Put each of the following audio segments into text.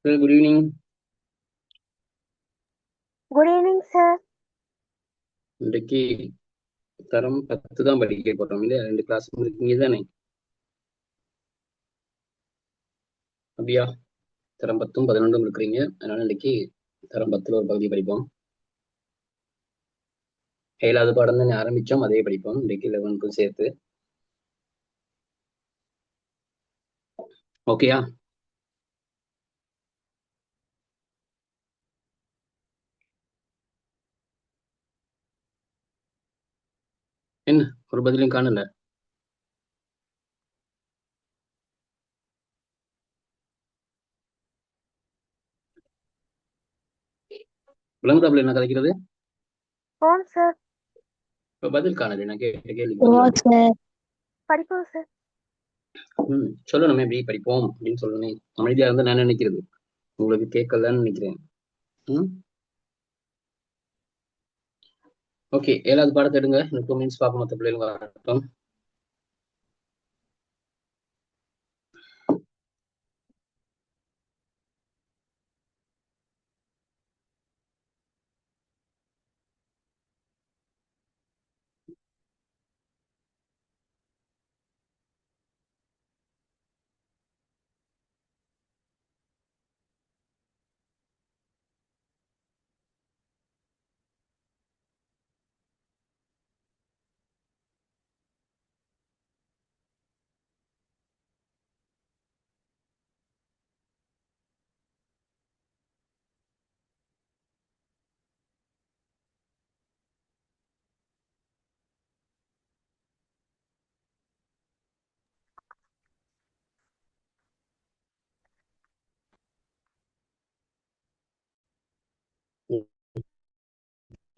Well, good evening. Good evening, sir. இன்றைக்கு தரம் 10 தான் படிக்க போறோம் இல்லையா? 2 கிளாஸ் இருக்கீங்க தானே? அப்படியா? தரம் 10ம் 11ம் இருக்கிறீங்க. அதனால இன்னைக்கு தரம் 10ல ஒரு பகுதி படிப்போம். 7வது பாடம் தானே ஆரம்பிச்சோம், அதே படிப்போம் இன்னைக்கு 11க்கும் சேர்த்து. ஓகேயா? என்ன ஒரு பதிலையும் காணல? விளங்குதாப்புல என்ன கதைக்கிறது? Phone, sir. இப்ப பதில் காணல. நான் கேட்ட கேள்விக்கு பதில் What, வரல. sir? படிப்போம், sir. சொல்லணுமே எப்படி படிப்போம் அப்படின்னு சொல்லணுமே. அமைதியா இருந்தா நான் நினைக்கிறது உங்களுக்கு கேட்கலன்னு நினைக்கிறேன். ஓகே, 7வது பாடத்தை எடுங்க. எனக்கு 2 மினிட்ஸ் பார்க்க மற்ற பிள்ளைங்க வரட்டும்.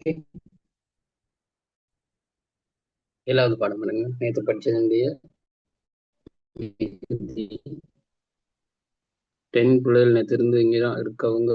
ஓகே, 7வது பாடம் பண்ணுங்க. நேற்று படிச்சதுடைய 10 பிள்ளைகள் நேற்று இருந்து இங்கதான் இருக்கவங்க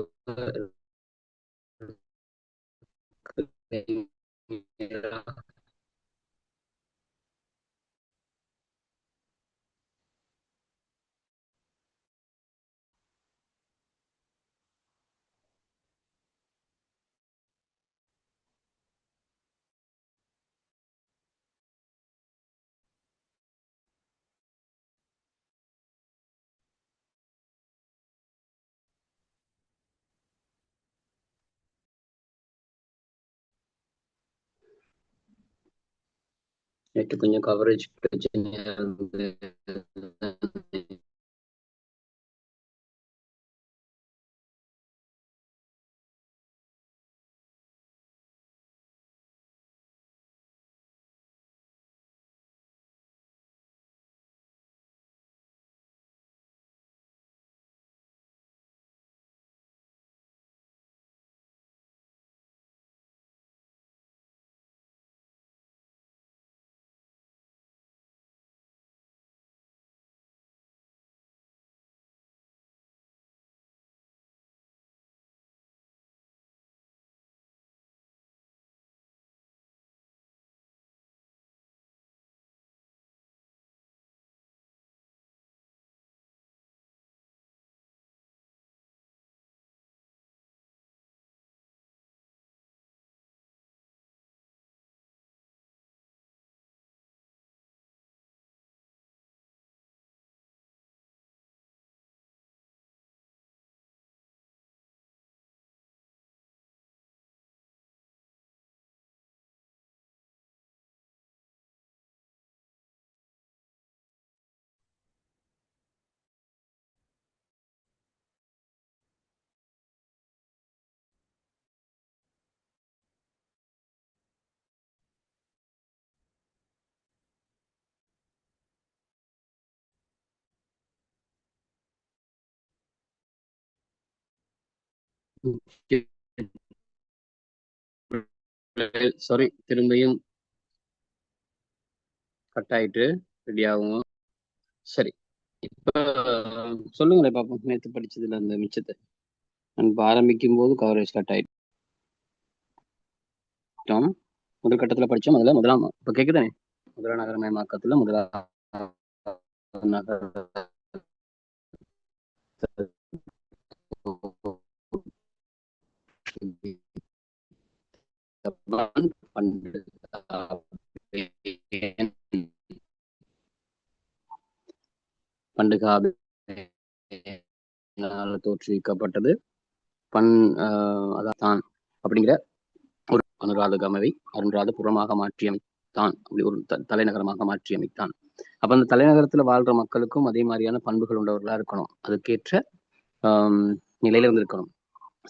நேற்று கொஞ்சம் கவரேஜ் பிரச்சனையா இருந்தது. சாரி, திரும்பியும் கட் ஆயிட்டு ரெடி ஆகும். சரி, இப்ப சொல்லுங்களேன் பாப்போம். நேற்று படிச்சதுல அந்த மிச்சத்தை நான் ஆரம்பிக்கும் போது கவரேஜ் கட் ஆயிட்டோம். முதல் கட்டத்துல படிச்சோம். அதுல முதலாம் இப்ப கேக்குதானே? முதலாம் நகரமயமாக்கத்துல முதலாம் நகர பண்டுகாபி தோற்றுவிக்கப்பட்டது. அதான் அப்படிங்கிற ஒரு அனுராதகமவை அனுராதபுரமாக மாற்றியமைத்தான். அப்படி ஒரு தலைநகரமாக மாற்றியமைத்தான். அப்ப அந்த தலைநகரத்துல வாழ்ற மக்களுக்கும் அதே மாதிரியான பண்புகள் உண்டவர்களா இருக்கணும். அதுக்கேற்ற நிலையில வந்து இருக்கணும்.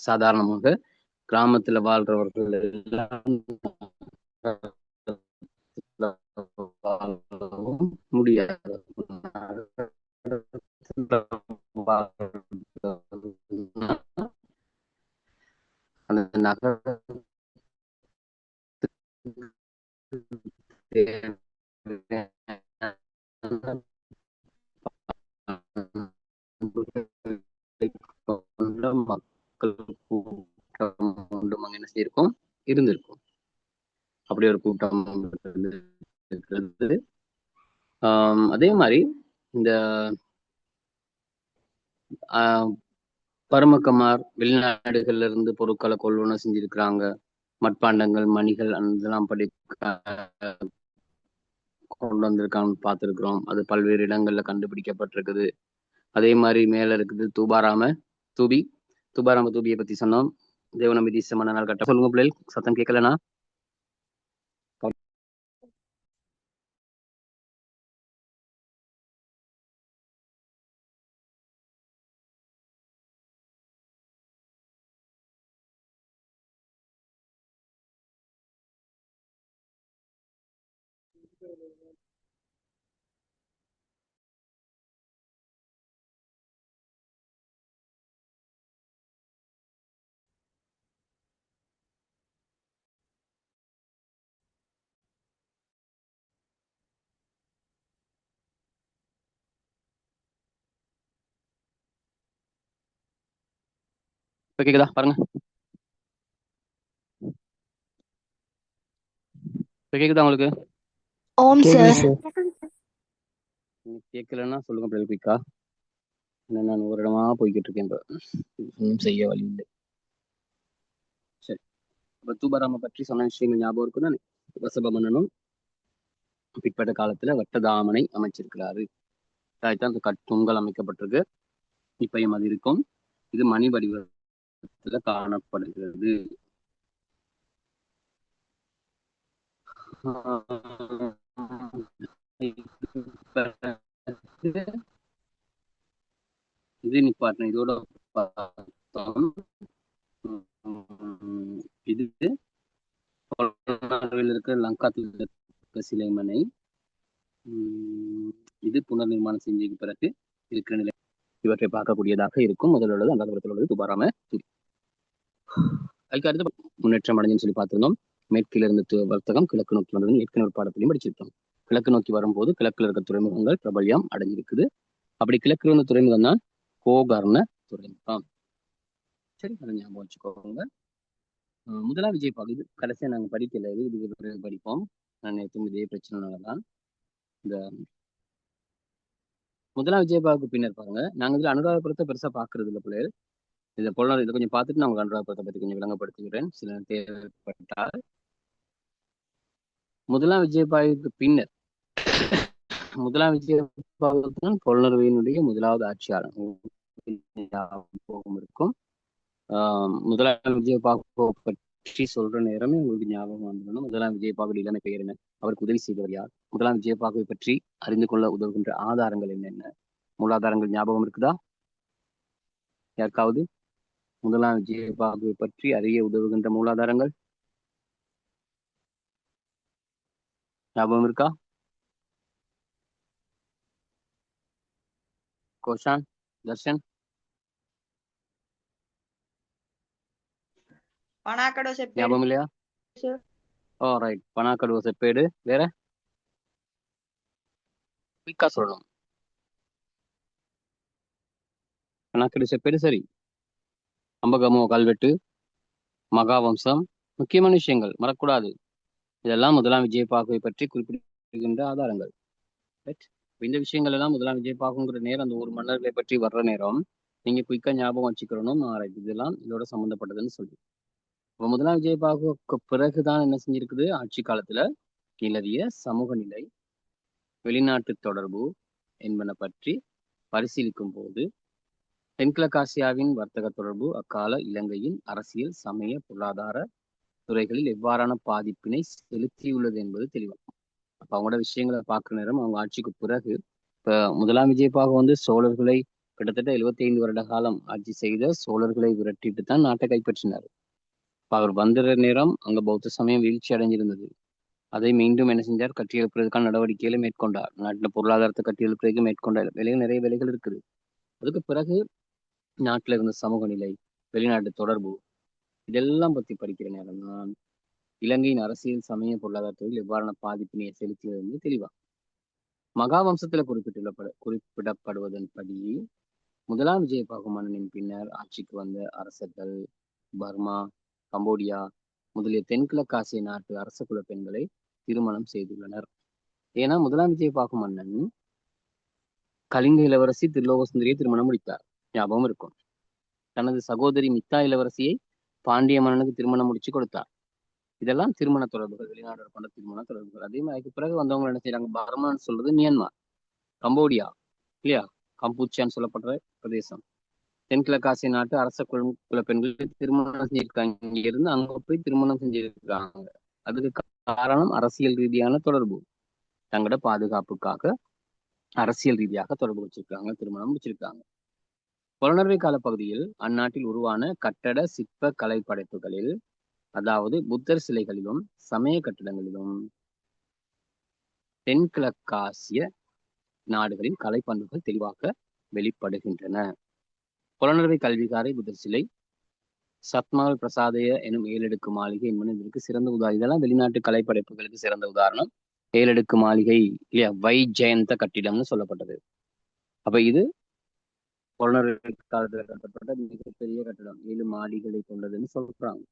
சாதாரணமாக கிராமத்துல வாழ்றவர்கள் எல்லாம் முடியாது. அந்த நகர மக்கள் கூட்டம் என்ன செய்யிருக்கும், இருந்திருக்கும். அப்படி ஒரு கூட்டம் இருக்கிறது. அதே மாதிரி இந்த பரமக்கமார் வெளிநாடுகள்ல இருந்து பொருட்களை கொள்வன செஞ்சிருக்கிறாங்க. மட்பாண்டங்கள், மணிகள் அதெல்லாம் படி கொண்டு வந்திருக்காங்க பார்த்துருக்குறோம். அது பல்வேறு இடங்கள்ல கண்டுபிடிக்கப்பட்டிருக்குது. அதே மாதிரி மேல இருக்குது தூபாராம தூபியை பத்தி சொன்னோம். தேவநம்பி தீச மன்னனால் கட்ட. சொல்லுங்க பிள்ளைகள், சத்தம் கேட்கலனா? இப்ப கேக்குதா பாருங்க. இப்ப கேக்குதா உங்களுக்கு? ஓம் சார். கேட்கலன்னா சொல்லுங்க பிள்ளைகள் குயிக்கா. நான் ஒரு இடமா போய்கிட்டு இருக்கேன். இப்ப செய்ய வழி இல்லை. சரி, இப்ப தூபாராம பற்றி சொன்ன விஷயங்கள் ஞாபகம் இருக்கும் தானே? வசப மன்னனும் பிற்பட்ட காலத்துல வட்டதாமனை அமைச்சிருக்கிறாரு. அதான் அந்த கட்டுங்கள் அமைக்கப்பட்டிருக்கு. இப்பயும் அது இருக்கும். இது மணி வடிவத்துல காணப்படுகிறது. இது நிப்பாட்டின இதோட பார்த்தோம். இது இருக்கிற லங்காத்தில் இருக்க சிலைமனை. இது புனர் நிர்மாணம் செஞ்சதுக்கு பிறகு இருக்கிற நிலை இவற்றை பார்க்கக்கூடியதாக இருக்கும். முதல்ல உள்ளது அந்தாபுரத்தில் உள்ளது துபாராம தூபி. அதுக்கு அடுத்து முன்னேற்றம் அடைஞ்சுன்னு சொல்லி பார்த்திருந்தோம். மேற்கில் இருந்து வர்த்தகம் கிழக்கு நோக்கி வந்ததுன்னு ஏற்கனவே ஒரு பாடத்திலையும் படிச்சிருக்கோம். கிழக்கு நோக்கி வரும்போது கிழக்குல இருக்க துறைமுகங்கள் பிரபல்யம் அடைஞ்சிருக்குது. அப்படி கிழக்குல இருந்த துறைமுகம் தான் கோகர்ண துறைமுகம். சரி, அதை ஞாபகம் வச்சுக்கோங்க. முதலாம் விஜயபாகு இது கடைசியா நாங்க படிக்கல, இது படிப்போம். நான் நேற்று இதே பிரச்சனைனாலதான் இந்த முதலாம் விஜயபாகு பின்னர் பாருங்க. நாங்க இதுல அனுராதபுரத்தை பெருசா பாக்குறது இல்லை பிள்ளைகள். இதை போல இதை கொஞ்சம் பார்த்துட்டு நான் உங்களுக்கு அனுராதபுரத்தை பத்தி கொஞ்சம் விளங்கப்படுத்துகிறேன் சில தேவைப்பட்டால். முதலாம் விஜயபாகுக்கு பின்னர் முதலாம் விஜயபாகு பொலனறுவையினுடைய முதலாவது ஆட்சியாளர் இருக்கும். முதலாம் விஜயபாகு பற்றி சொல்ற நேரமே உங்களுக்கு ஞாபகம் வந்துடணும். முதலாம் விஜயபாகு இளமை பெயர் என்ன, அவருக்கு உதவி செய்தவர் யார், முதலாம் விஜயபாகுவை பற்றி அறிந்து கொள்ள உதவுகின்ற ஆதாரங்கள் என்னென்ன, மூலாதாரங்கள் ஞாபகம் இருக்குதா யாருக்காவது? முதலாம் விஜயபாகுவை பற்றி அறிய உதவுகின்ற மூலாதாரங்கள் ஞாபகம் இருக்கா? கோஷான், தர்ஷன்? ஞாபகம் இல்லையா? ஓ ரைட், பனாக்கடுவ செப்பேடு. வேற குயிக்கா சொல்லணும். பனாக்கடு செப்பேடு சரி. அம்பகமோ கல்வெட்டு, மகாவம்சம், முக்கியமான விஷயங்கள் மறக்கூடாது. இதெல்லாம் முதலாம் விஜயபாகுவை பற்றி குறிப்பிடுகின்ற ஆதாரங்கள். இந்த விஷயங்கள் எல்லாம் முதலாம் விஜயபாகுங்கிற நேரம் அந்த ஒரு மன்னர்களை பற்றி வர்ற நேரம் நீங்க குயிக்கா ஞாபகம் வச்சுக்கிறணும். இதெல்லாம் இதோட சம்பந்தப்பட்டதுன்னு சொல்லி இப்ப முதலாம் விஜயபாகுவுக்கு பிறகுதான் என்ன செஞ்சிருக்குது, ஆட்சி காலத்துல நிலவிய சமூக நிலை, வெளிநாட்டு தொடர்பு என்பன பற்றி பரிசீலிக்கும் போது தென்கிழக்காசியாவின் வர்த்தக தொடர்பு அக்கால இலங்கையின் அரசியல், சமய, பொருளாதார துறைகளில் எவ்வாறான பாதிப்பினை செலுத்தியுள்ளது என்பது தெளிவாகும். அப்ப அவங்களோட விஷயங்களை பார்க்குற நேரம் அவங்க ஆட்சிக்கு பிறகு, இப்ப முதலாம் விஜயபாகு சோழர்களை கிட்டத்தட்ட 75 வருட காலம் ஆட்சி செய்த சோழர்களை விரட்டிட்டு தான் நாட்டை கைப்பற்றினார். இப்ப அவர் வந்த நேரம் அங்க பௌத்த சமயம் வீழ்ச்சி அடைஞ்சிருந்தது. அதை மீண்டும் என்ன செஞ்சார், கட்டியெழுப்புறதுக்கான நடவடிக்கைகளை மேற்கொண்டார். நாட்டுல பொருளாதாரத்தை கட்டியெழுப்புறதுக்கு மேற்கொண்ட வேலைகள் நிறைய வேலைகள் இருக்குது. அதுக்கு பிறகு நாட்டுல இருந்த சமூக நிலை, வெளிநாட்டு தொடர்பு, இதெல்லாம் பத்தி படிக்கிற நேரம் தான் இலங்கையின் அரசியல், சமய, பொருளாதாரத்தில் எவ்வாறான பாதிப்பினை செலுத்தியது என்று தெளிவா மகாவம்சத்துல குறிப்பிடப்படுவதன்படி முதலாம் விஜயபாகு மன்னனின் பின்னர் ஆட்சிக்கு வந்த அரசர்கள் பர்மா, கம்போடியா முதலிய தென்கிழக்காசிய நாட்டு அரச குல பெண்களை திருமணம் செய்துள்ளனர். ஏன்னா முதலாம் விஜயபாகு மன்னன் கலிங்க இளவரசி திருலோகசுந்தரியை திருமணம் முடித்தார், ஞாபகம் இருக்கும். தனது சகோதரி மித்தா இளவரசியை பாண்டிய மன்னனுக்கு திருமணம் முடிச்சு கொடுத்தார். இதெல்லாம் திருமண தொடர்புகள், வெளிநாடு கொண்ட திருமண தொடர்புகள். அதே மாதிரி அதுக்கு பிறகு வந்தவங்க என்ன செய்யறாங்க, பர்மான்னு சொல்றது மியான்மர், கம்போடியா இல்லையா, கம்பூச்சியான்னு சொல்லப்படுற பிரதேசம், தென்கிழக்காசிய நாட்டு அரச குல பெண்கள் திருமணம் செஞ்சிருக்காங்க. இங்க இருந்து அங்க போய் திருமணம் செஞ்சிருக்காங்க. அதுக்கு காரணம் அரசியல் ரீதியான தொடர்பு. தங்களோட பாதுகாப்புக்காக அரசியல் ரீதியாக தொடர்பு வச்சிருக்காங்க, திருமணம் முடிச்சிருக்காங்க. புலனறுவை கால பகுதியில் அந்நாட்டில் உருவான கட்டட சிற்ப கலை படைப்புகளில், அதாவது புத்தர் சிலைகளிலும் சமய கட்டிடங்களிலும் தென்கிழக்காசிய நாடுகளின் கலை பண்புகள் தெளிவாக வெளிப்படுகின்றன. புலனறுவை கல்விக்காரை புத்தர் சிலை, சத்மல் பிரசாதய எனும் 7 அடுக்கு மாளிகை என்பது இதற்கு சிறந்த உதாரணம். இதெல்லாம் வெளிநாட்டு கலைப்படைப்புகளுக்கு சிறந்த உதாரணம். 7 அடுக்கு மாளிகை இல்லையா, வைஜெயந்த கட்டிடம்னு சொல்லப்பட்டது. அப்ப இது புலனறுவை காலத்தில் கட்டப்பட்ட மிகப்பெரிய கட்டிடம், 7 மாடிகளை கொண்டதுன்னு சொல்றாங்க.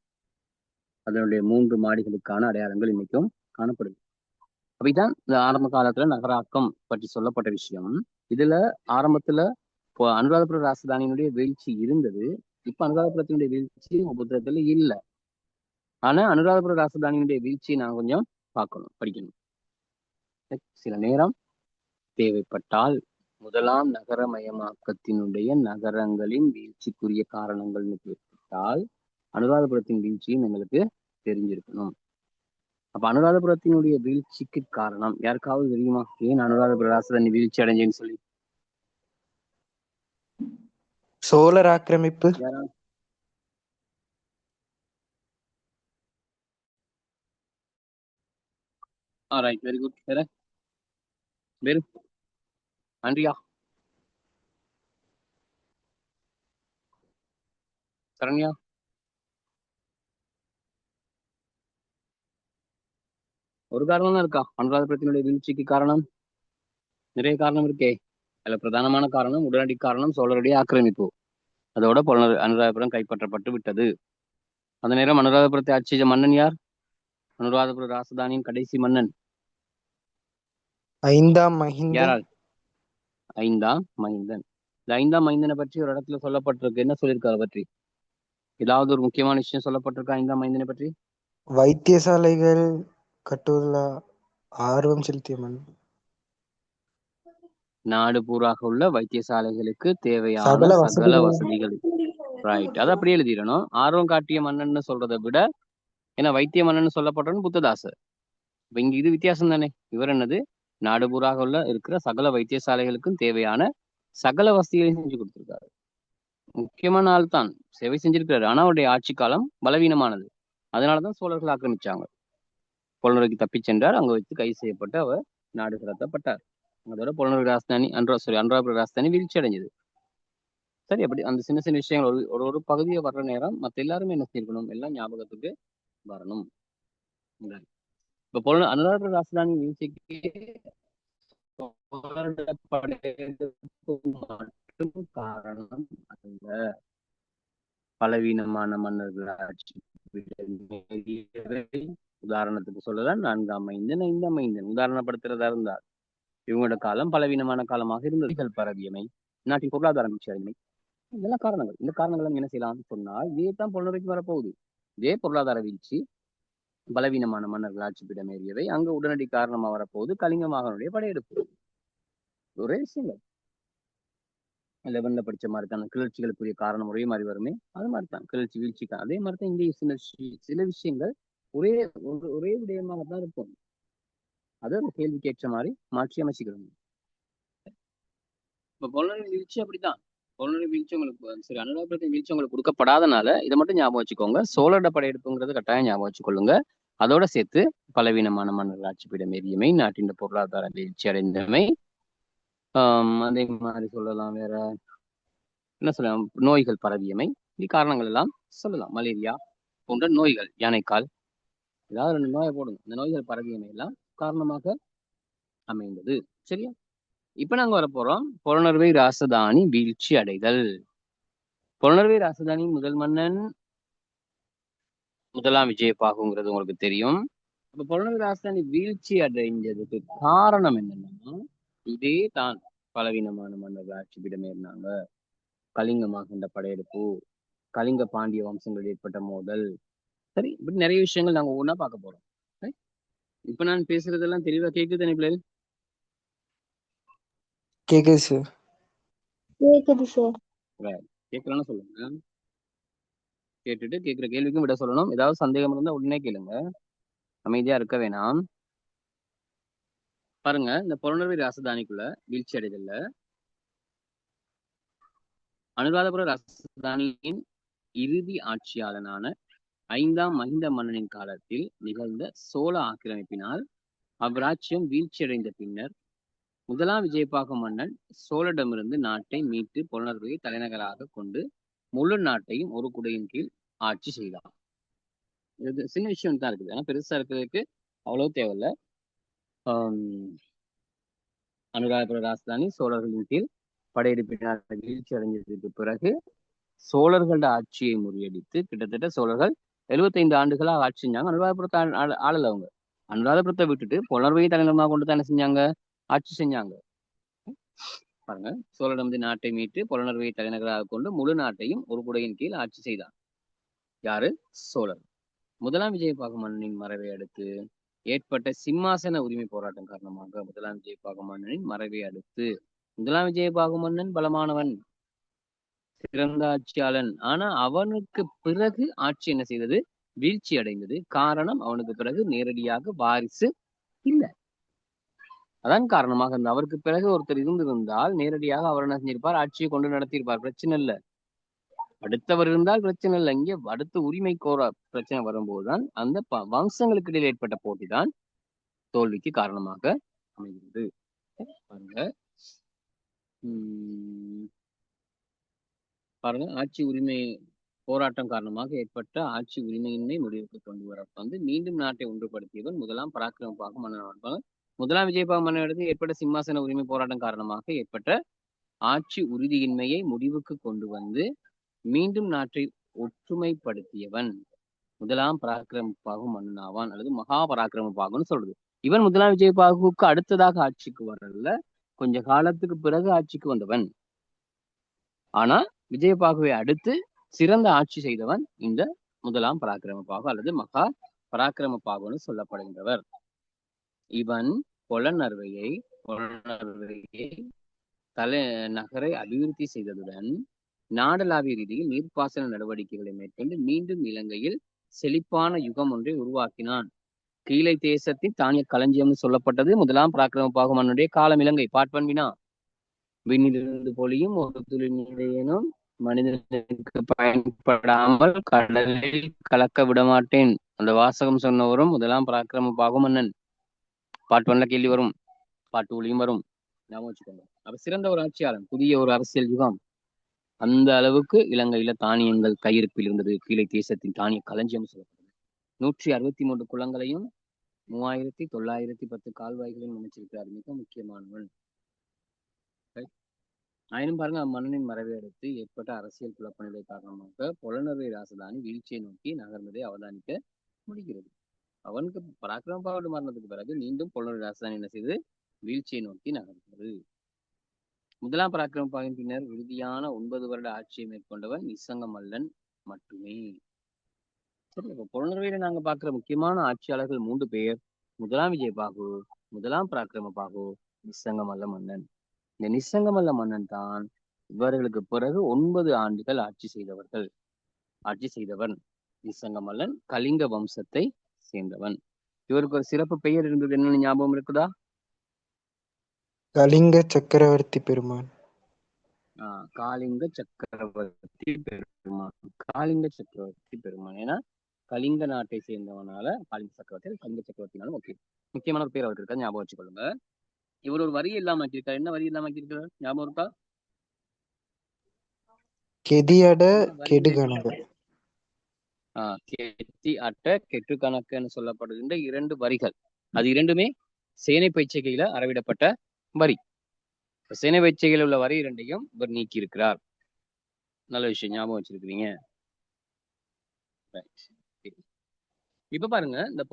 அதனுடைய 3 மாடிகளுக்கான அடையாளங்கள் இன்னைக்கும் காணப்படுது. அப்படிதான் இந்த ஆரம்ப காலத்துல நகராக்கம் பற்றி சொல்லப்பட்ட விஷயம். இதுல ஆரம்பத்துல இப்போ அனுராதபுர ராசதானியினுடைய வீழ்ச்சி இருந்தது. இப்ப அனுராதபுரத்தினுடைய வீழ்ச்சி புத்தகத்துல இல்லை. ஆனா அனுராதபுர ராசதானியினுடைய வீழ்ச்சியை நான் கொஞ்சம் பார்க்கணும், படிக்கணும். சில நேரம் தேவைப்பட்டால் முதலாம் நகரமயமாக்கத்தினுடைய நகரங்களின் வீழ்ச்சிக்குரிய காரணங்கள்னு கேட்டால் அனுராதபுரத்தின் வீழ்ச்சியும் எங்களுக்கு தெரிஞ்சிருக்கணும். அப்ப அனுராதபுரத்தினுடைய வீழ்ச்சிக்கு காரணம் யாருக்காவது தெரியுமா? ஏன் அனுராதபுர ராசதானி வீழ்ச்சி அடைஞ்சேன்னு சொல்லி? சோழர் ஆக்கிரமிப்பு. Right, very good. வேற வேறு ஆண்ட்ரியா, சரண்யா, ஒரு காரணம் தான் இருக்கா அனுராதபுரத்தினுடைய வீழ்ச்சிக்கு? காரணம் நிறைய காரணம் இருக்கே. அதுல பிரதானமான காரணம், உடனடி காரணம் சோழருடைய ஆக்கிரமிப்பு. அதோட அனுராதபுரம் கைப்பற்றப்பட்டு விட்டது. அந்த நேரம் அனுராதபுரத்தை ஆட்சி செய்த மன்னன் யார்? அனுராதபுர ராசதானியின் கடைசி மன்னன் 5ஆம் மகிந்தன். யாரால்? 5ஆம் மகிந்தன். இந்த 5ஆம் மகிந்தனை பற்றி ஒரு இடத்துல சொல்லப்பட்டிருக்கு. என்ன சொல்லியிருக்காரு பற்றி? ஏதாவது ஒரு முக்கியமான விஷயம் சொல்லப்பட்டிருக்கா 5ஆம் மகிந்தனை பற்றி? வைத்தியசாலைகள் கட்டுவதில் ஆர்வம் செலுத்திய மன்னன். நாடு பூராக உள்ள வைத்தியசாலைகளுக்கு தேவையான சகல வசதிகள். ரைட், அதை அப்படியே எழுதிடணும். ஆர்வம் காட்டிய மன்னன் சொல்றதை விட, ஏன்னா வைத்திய மன்னன் சொல்லப்படுறன்னு புத்ததாசர். இப்ப இங்க இது வித்தியாசம் தானே. இவர் என்னது, நாடு பூராக உள்ள இருக்கிற சகல வைத்தியசாலைகளுக்கும் தேவையான சகல வசதிகளையும் செஞ்சு கொடுத்திருக்காரு. முக்கியமான ஆள் தான், சேவை செஞ்சிருக்கிறாரு. ஆனா அவருடைய ஆட்சி காலம் பலவீனமானது. அதனாலதான் சோழர்கள் ஆக்கிரமிச்சாங்க. புலனறுவைக்கு தப்பி சென்றார். அங்க வச்சு கைது செய்யப்பட்டு அவர் நாடு கடத்தப்பட்டார். அதோட புலனறுவை ராஜதானி அனுராதபுர ராஜதானி வீழ்ச்சி அடைஞ்சது. சரி, அப்படி அந்த சின்ன சின்ன விஷயங்கள் ஒரு ஒரு பகுதியை வர்ற நேரம் மற்ற எல்லாருமே என்ன செய்யணும், எல்லாம் ஞாபகத்துக்கு வரணும். இப்ப அனுராதபுர ராஜதானி வீழ்ச்சிக்கு மட்டும் காரணம் அல்ல. பலவீனமான மன்னர்கள் ஆட்சி. உதாரணத்துக்கு சொல்லலாம் 4ஆம் மைந்தன், 5ஆம் மைந்தன் உதாரணப்படுத்துறதா இருந்தால் இவங்களோட காலம் பலவீனமான காலமாக இருந்தது. பரவியமை, நாட்டின் பொருளாதார வீழ்ச்சி அடைமை, இதெல்லாம் காரணங்கள். இந்த காரணங்கள் என்ன செய்யலாம்னு சொன்னால் இதே தான் புலனறுவைக்கு வரப்போகுது. இதே பொருளாதார வீழ்ச்சி பலவீனமான மன்னர்கள் ஆட்சிப்பிடம் ஏறியவை. அங்கு உடனடி காரணமா வரப்போகுது கலிங்க மகானுடைய படையெடுப்பு. ஒரே விஷயங்கள் 11ல படிச்ச மாதிரி தான் கிளர்ச்சிகளுக்குரிய காரணம் ஒரே மாதிரி வருமே, அது மாதிரி தான் கிளர்ச்சி வீழ்ச்சிக்கு அதே மாதிரி தான் இங்கே சில விஷயங்கள் ஒரே ஒரே விடயமாக தான் இருக்கும். அதை ஒரு கேள்விக்கு ஏற்ற மாதிரி மாற்றி அமைச்சுக்கிறோம். இப்ப பொருளாதார வீழ்ச்சி அப்படித்தான். பொருளாதார வீழ்ச்சி உங்களுக்கு சரி அனுராதபுரத்தின் வீழ்ச்சி உங்களுக்கு கொடுக்கப்படாதனால இதை மட்டும் ஞாபகம் வச்சுக்கோங்க. சோழட படையெடுப்புங்கிறது கட்டாயம் ஞாபகம் வச்சுக்கொள்ளுங்க. அதோட சேர்த்து பலவீனமான மன்னர் ஆட்சிப்பிடம் ஏறியமை, நாட்டின் பொருளாதார வீழ்ச்சி அடைந்தமை, அதே மாதிரி சொல்லலாம். வேற என்ன சொல்லலாம்? நோய்கள் பரவியமை, இது காரணங்கள் எல்லாம் சொல்லலாம். மலேரியா போன்ற நோய்கள், யானைக்கால், ஏதாவது 2 நோயை போடுங்க. இந்த நோய்கள் பரவியமை எல்லாம் காரணமாக அமைந்தது. சரியா? இப்ப நாங்க வர போறோம் புலனறுவை ராசதானி வீழ்ச்சி அடைதல். புலனறுவை ராசதானி முதல் மன்னன் முதலாம் விஜயபாகுங்கிறது உங்களுக்கு தெரியும். அப்ப புலனறுவை ராசதானி வீழ்ச்சி அடைஞ்சதுக்கு காரணம் என்னன்னா, இதே தான் பலவீனமான மன்னர்கள் ஆட்சிப்பிடம் ஏறினாங்க, கலிங்க மாகண்ட படையெடுப்பு, கலிங்க பாண்டிய வம்சங்கள் ஏற்பட்ட மோதல், சரி இப்படி நிறைய விஷயங்கள் நாங்க ஒவ்வொன்றா பார்க்க போறோம். இப்ப நான் பேசுறதெல்லாம் தெளிவா கேக்குது தானே பிள்ளைகள்? கேக்குது சார். கேக்குது சார். கேட்கலன்னு சொல்லுங்க. கேட்டுட்டு கேட்கிற கேள்விக்கும் விட சொல்லணும். ஏதாவது சந்தேகம் இருந்தா உடனே கேளுங்க, அமைதியா இருக்க வேணாம். பாருங்க, இந்த புலனறுவை ராசதானிக்குள்ள வீழ்ச்சி அடைதல்ல அனுராதபுர ராசதானியின் இறுதி ஆட்சியாளனான 5ஆம் மகிந்த மன்னனின் காலத்தில் நிகழ்ந்த சோழ ஆக்கிரமிப்பினால் அவ்ராஜ்யம் வீழ்ச்சியடைந்த பின்னர் முதலாம் விஜயபாகு மன்னன் சோழரிடமிருந்து நாட்டை மீட்டு புலனறுவையை தலைநகராக கொண்டு முழு நாட்டையும் ஒரு குடையின் கீழ் ஆட்சி செய்தான். இது சின்ன விஷயம் தான் இருக்குது, ஆனா பெருசா இருக்கிறதுக்கு அவ்வளவு தேவையில்லை. அனுராதபுர ராசதானி சோழர்களின் கீழ் படையெடுப்பினால் வீழ்ச்சி அடைஞ்சதுக்கு பிறகு சோழர்களோட ஆட்சியை முறியடித்து கிட்டத்தட்ட சோழர்கள் 75 ஆண்டுகளாக ஆட்சி செஞ்சாங்க. அனுராதபுரத்தை ஆளல அவங்க. அனுராதபுரத்தை விட்டுட்டு புலனறுவையை தலைநகரமாக கொண்டு தான் என்ன செஞ்சாங்க? ஆட்சி செஞ்சாங்க. பாருங்க, சோழரிடம் நாட்டை மீட்டு புலனறுவையை தலைநகராக கொண்டு முழு நாட்டையும் ஒரு குடையின் கீழ் ஆட்சி செய்தான். யாரு? சோழர். முதலாம் விஜயபாகு மன்னனின் மறைவை அடுத்து ஏற்பட்ட சிம்மாசன உரிமை போராட்டம் காரணமாக முதலாம் விஜயபாகு மன்னனின் மறைவை அடுத்து முதலாம் விஜயபாகு மன்னன் பலமானவன், சிறந்த ஆட்சியாளன். ஆனா அவனுக்கு பிறகு ஆட்சி என்ன செய்தது? வீழ்ச்சி அடைந்தது. காரணம், அவனுக்கு பிறகு நேரடியாக வாரிசு இல்லை. அதான் காரணமாக இருந்த அவருக்கு பிறகு ஒருத்தர் இருந்திருந்தால் நேரடியாக அவர் என்ன செஞ்சிருப்பார்? ஆட்சியை கொண்டு நடத்தியிருப்பார், பிரச்சனை இல்லை. அடுத்தவர் இருந்தால் பிரச்சனை இல்லை. இங்கே அடுத்த உரிமை கோர பிரச்சனை வரும்போதுதான் அந்த வம்சங்களுக்கு இடையில் ஏற்பட்ட போட்டி தான் தோல்விக்கு காரணமாக அமைகிறது. பாருங்க, பாருங்க, ஆட்சி உரிமை போராட்டம் காரணமாக ஏற்பட்ட ஆட்சி உரிமையின்மை முடிவுக்கு கொண்டு வர மீண்டும் நாட்டை ஒன்றுபடுத்தியவன் முதலாம் பராக்கிரமபாகு மன்னன். முதலாம் விஜயபாகு மன்னனிடத்தில் ஏற்பட்ட சிம்மாசன உரிமை போராட்டம் காரணமாக ஏற்பட்ட ஆட்சி உறுதியின்மையை முடிவுக்கு கொண்டு வந்து மீண்டும் நாட்டை ஒற்றுமைப்படுத்தியவன் முதலாம் பராக்கிரமபாகு மன்னன் ஆவான், அல்லது மகா பராக்கிரமபாகுன்னு சொல்றது. இவன் முதலாம் விஜயபாகுவுக்கு அடுத்ததாக ஆட்சிக்கு வரல, கொஞ்ச காலத்துக்கு பிறகு ஆட்சிக்கு வந்தவன். ஆனா விஜயபாகுவை அடுத்து சிறந்த ஆட்சி செய்தவன் இந்த முதலாம் பராக்கிரமபாகு அல்லது மகா பராக்கிரமபாகுன்னு சொல்லப்படுகின்றவர். இவன் புலனறுவையை தலைநகரை அபிவிருத்தி செய்ததுடன் நாடளாவிய ரீதியில் நீர்ப்பாசன நடவடிக்கைகளை மேற்கொண்டு மீண்டும் இலங்கையில் செழிப்பான யுகம் ஒன்றை உருவாக்கினான். கீழை தேசத்தின் தானிய களஞ்சியம்னு சொல்லப்பட்டது முதலாம் பராக்கிரமபாகு மன்னனுடைய காலம். இலங்கை பாட்பண்பினா விண்ணிலிருந்து பொழியும் ஒரு துளி நீரையேனும் மனிதனுக்கு பயன்படாமல் கடலில் கலக்க விடமாட்டேன். அந்த வாசகம் சொன்னவரும் முதலாம் பராக்கிரமபாகு மன்னன். பாட்பண்ல கேள்வி வரும், பாட்டு ஒளியும் வரும், ஞாபகம் வச்சுக்கோங்க. அப்ப சிறந்த ஒரு ஆட்சியாளன், புதிய ஒரு அரசியல் யுகம். அந்த அளவுக்கு இலங்கையில தானியங்கள் கையிருப்பில் இருந்தது. கீழே தேசத்தின் தானிய களஞ்சியம் சொல்லப்படுது. 163 குளங்களையும் 3910 கால்வாய்களையும் அமைச்சிருக்கிறார். மிக முக்கியமானவன். ஆயினும் பாருங்க, அம்மன்னனின் மறைவை அடுத்து ஏற்பட்ட அரசியல் குழப்பநிலை காரணமாக புலனறுவை ராசதானி வீழ்ச்சியை நோக்கி நகர்ந்ததை அவதானிக்க முடிகிறது. அவனுக்கு பராக்கிரமபாகு மரணத்துக்கு பிறகு மீண்டும் புலனறுவை ராசதானி என்ன செய்து வீழ்ச்சியை நோக்கி நகர்ந்தது. முதலாம் பராக்கிரமபாகின் பின்னர் உறுதியான 9 வருட ஆட்சியை மேற்கொண்டவன் நிசங்க மல்லன் மட்டுமே. சரி, இப்ப பொருணர்வையில நாங்க பார்க்கிற முக்கியமான ஆட்சியாளர்கள் 3 பேர். முதலாம் விஜயபாகு, முதலாம் பராக்கிரமபாகு, நிஸ்ஸங்கமல்ல மன்னன். இந்த நிஸ்ஸங்கமல்ல மன்னன் தான் இவர்களுக்கு பிறகு 9 ஆண்டுகள் ஆட்சி செய்தவன். நிஸ்ஸங்கமல்லன் கலிங்க வம்சத்தை சேர்ந்தவன். இவருக்கு ஒரு சிறப்பு பெயர் இருந்தது, என்னன்னு ஞாபகம் இருக்குதா? கலிங்க சக்கரவர்த்தி பெருமான். காலிங்க சக்கரவர்த்தி பெருமான். காலிங்க சக்கரவர்த்தி பெருமான் ஏன்னா கலிங்க நாட்டை சேர்ந்தவனால காலிங்க சக்கரவர்த்தி, கலிங்க சக்கரவர்த்தினாலும் ஓகே. முக்கியமான ஒரு பேர் அவருக்கு இருக்கா, ஞாபகம் வச்சுக்கொள்ளுங்க. இவர் ஒரு வரி இல்லாம ஆக்கியிருக்காரு. என்ன வரி இல்லாம ஆக்கியிருக்காரு ஞாபகம் இருக்கா? கெதியட வரி கெடுகணக. கெத்தி அட்ட கெட்டு கணக்குன்னு சொல்லப்படுகின்ற 2 வரிகள். அது இரண்டுமே சேனை பயிற்சிகையில அறவிடப்பட்ட வரி. சேனை பயிற்சிகையில் உள்ள வரி 2ஐயும் இவர் நீக்கி இருக்கிறார். நல்ல விஷயம், ஞாபகம் வச்சிருக்கிறீங்க. இப்ப பாருங்க, இந்த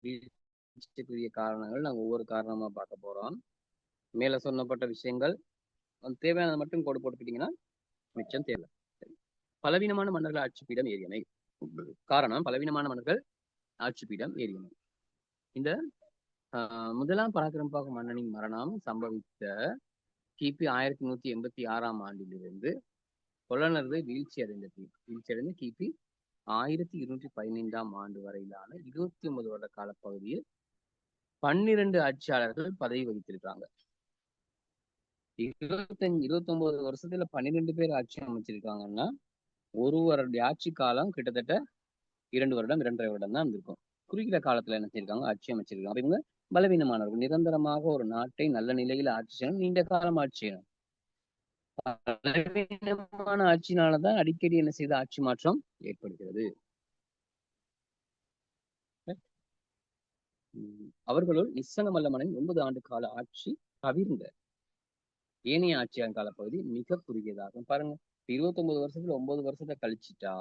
வீழ்ச்சிக்குரிய காரணங்கள் நாங்க ஒவ்வொரு காரணமா பார்க்க போறோம். மேல சொன்னப்பட்ட விஷயங்கள் தேவையானதை மட்டும் கோடு போட்டுக்கிட்டீங்கன்னா மிச்சம் தேவை. பலவீனமான மன்னர்கள் ஆட்சி பீடம் ஏறியமை. காரணம், பலவீனமான மன்னர்கள் ஆட்சி பீடம் ஏறியமை. இந்த முதலாம் பராக்கிரமபாகு மன்னனின் மரணம் சம்பவித்த கிபி 1186ஆம் ஆண்டிலிருந்து கொல்லனர்கள் வீழ்ச்சி அடைந்து கிபி 1215ஆம் ஆண்டு வரையிலான 29 வருட காலப்பகுதியில் 12 ஆட்சியாளர்கள் பதவி வகித்திருக்காங்க. 29 வருஷத்துல 12 பேர் ஆட்சி அமைச்சிருக்காங்கன்னா ஒருவருடைய ஆட்சி காலம் கிட்டத்தட்ட 2 வருடம் 2.5 வருடம் தான் இருந்திருக்கும். குறுகிய காலத்துல என்ன செய்யிருக்காங்க, ஆட்சி அமைச்சிருக்காங்க. இவங்க பலவீனமானவர்கள். நிரந்தரமாக ஒரு நாட்டை நல்ல நிலையில் ஆட்சி செய்யணும், நீண்ட காலம் ஆட்சி செய்யணும். பலவீனமான ஆட்சினாலதான் அடிக்கடி என்ன செய்த ஆட்சி மாற்றம் ஏற்படுகிறது. அவர்களுள் நிஸ்ஸங்கமல்ல மன்னன் 9 ஆண்டு கால ஆட்சி தவிர்ந்த ஏனைய ஆட்சியாளர் காலப்பகுதி மிக குறுகியதாகும். பாருங்க, 29 வருஷத்துல 9 வருஷத்தை கழிச்சுட்டா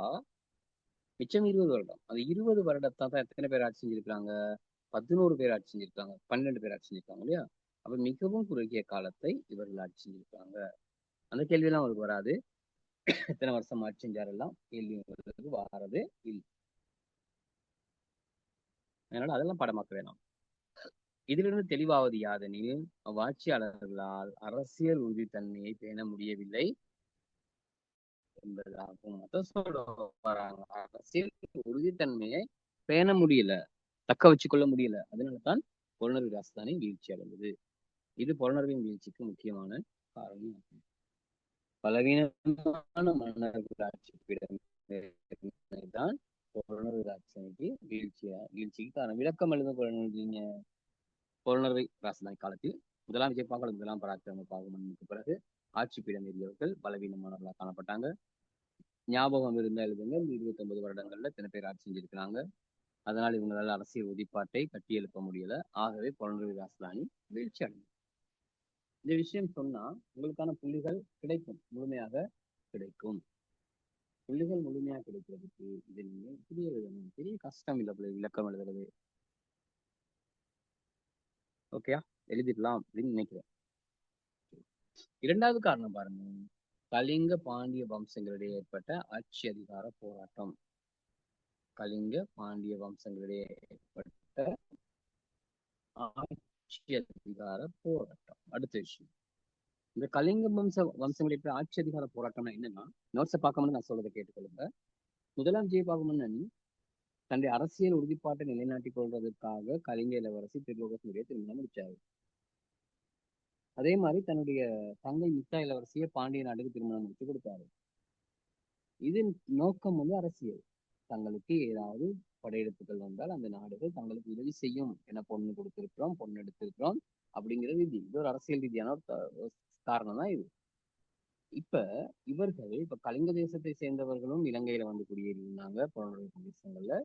மிச்சம் 20 வருடம். அந்த 20 வருடத்தான் எத்தனை பேர் ஆட்சி செஞ்சிருக்காங்க? 11 பேர் ஆட்சி செஞ்சிருக்காங்க, 12 பேர் ஆட்சி செஞ்சிருக்காங்க இல்லையா? அப்ப மிகவும் குறுகிய காலத்தை இவர்கள் ஆட்சி செஞ்சிருக்காங்க. அந்த கேள்வியெல்லாம் அவருக்கு வராது. எத்தனை வருஷம் ஆட்சி செஞ்சாரெல்லாம் கேள்வி வாரது இல்லை. அதனால அதெல்லாம் படமாக்க வேணாம். இதிலிருந்து தெளிவாவது யாதெனில் அவ்வாட்சியாளர்களால் அரசியல் உறுதித்தன்மையை பேண முடியவில்லை என்பதாகும். அரசியல் உறுதித்தன்மையை பேண முடியல, தக்க வச்சுக்கொள்ள முடியல. அதனாலதான் பொருணர்வி ராசதானி வீழ்ச்சி அடைந்தது. இது பொருணர்வின் வீழ்ச்சிக்கு முக்கியமான காரணம். பலவீனமான மன்னர்கள் ஆட்சி தான் பொருணர்வி ராசதானிக்கு வீழ்ச்சிக்கு காரணம். விளக்கம் எழுத கொள்ளுங்க. பொருணர்வை ராசதானி காலத்தில் முதலாம் விஜயபாகு முதலாம் பராக்கிரமபாகு மன்னனுக்கு பிறகு ஆட்சி பீடம் ஏறியவர்கள் பலவீனமானவர்களாக காணப்பட்டாங்க. ஞாபகம் இருந்தா எழுதுங்க, 29 வருடங்கள்ல எத்தனை பேர் ஆட்சி செஞ்சிருக்கிறாங்க. அதனால் இவங்களால அரசியல் உறுதிப்பாட்டை கட்டி எழுப்ப முடியல. ஆகவே பொருணர்வி ராசதானி வீழ்ச்சி அடைந்தது. இந்த விஷயம் சொன்னா உங்களுக்கான புள்ளிகள் கிடைக்கும், முழுமையாக கிடைக்கும். புள்ளிகள் முழுமையாக கிடைக்கிறதுக்கு இது நீங்க புரிய எழுதணும். பெரிய கஷ்டம் இல்லை விளக்கம் எழுதுறது. ஓகேயா, எழுதிடலாம் அப்படின்னு நினைக்கிறேன். இரண்டாவது காரணம் பாருங்க, கலிங்க பாண்டிய வம்சங்களிடையே ஏற்பட்ட ஆட்சி அதிகார போராட்டம். கலிங்க பாண்டிய வம்சங்களிடையே ஏற்பட்ட ஆட்சி அதிகார போராட்டம். அடுத்த விஷயம், இந்த கலிங்க வம்சங்களிடையே ஆட்சி அதிகார போராட்டம்னா என்னன்னா, நோட்ஸை பார்க்க நான் சொல்றதை கேட்டுக்கொள்ளுங்க. முதலாம் விஜயபாகு மன்னன் தன்னுடைய அரசியல் உறுதிப்பாட்டை நிலைநாட்டிக் கொள்வதற்காக கலிங்க இளவரசி திருலோகத்தினுடைய திருமணம் முடிச்சாரு. அதே மாதிரி தன்னுடைய தங்கை மித்தா இளவரசியை பாண்டிய நாட்டுக்கு திருமணம் முடிச்சு கொடுத்தாரு. இது நோக்கம் அரசியல். தங்களுக்கு ஏதாவது படையெடுப்புகள் வந்தால் அந்த நாடுகள் தங்களுக்கு உதவி செய்யும் என பொண்ணு கொடுத்திருக்கிறோம், பொண்ணு எடுத்திருக்கிறோம் அப்படிங்கிற விதி. இது ஒரு அரசியல் ரீதியான ஒரு காரணம் தான் இது. இவர்கள் கலிங்க தேசத்தை சேர்ந்தவர்களும் இலங்கையில வந்து குடியேறி இருந்தாங்க. புறநகர் பிரதேசங்கள்ல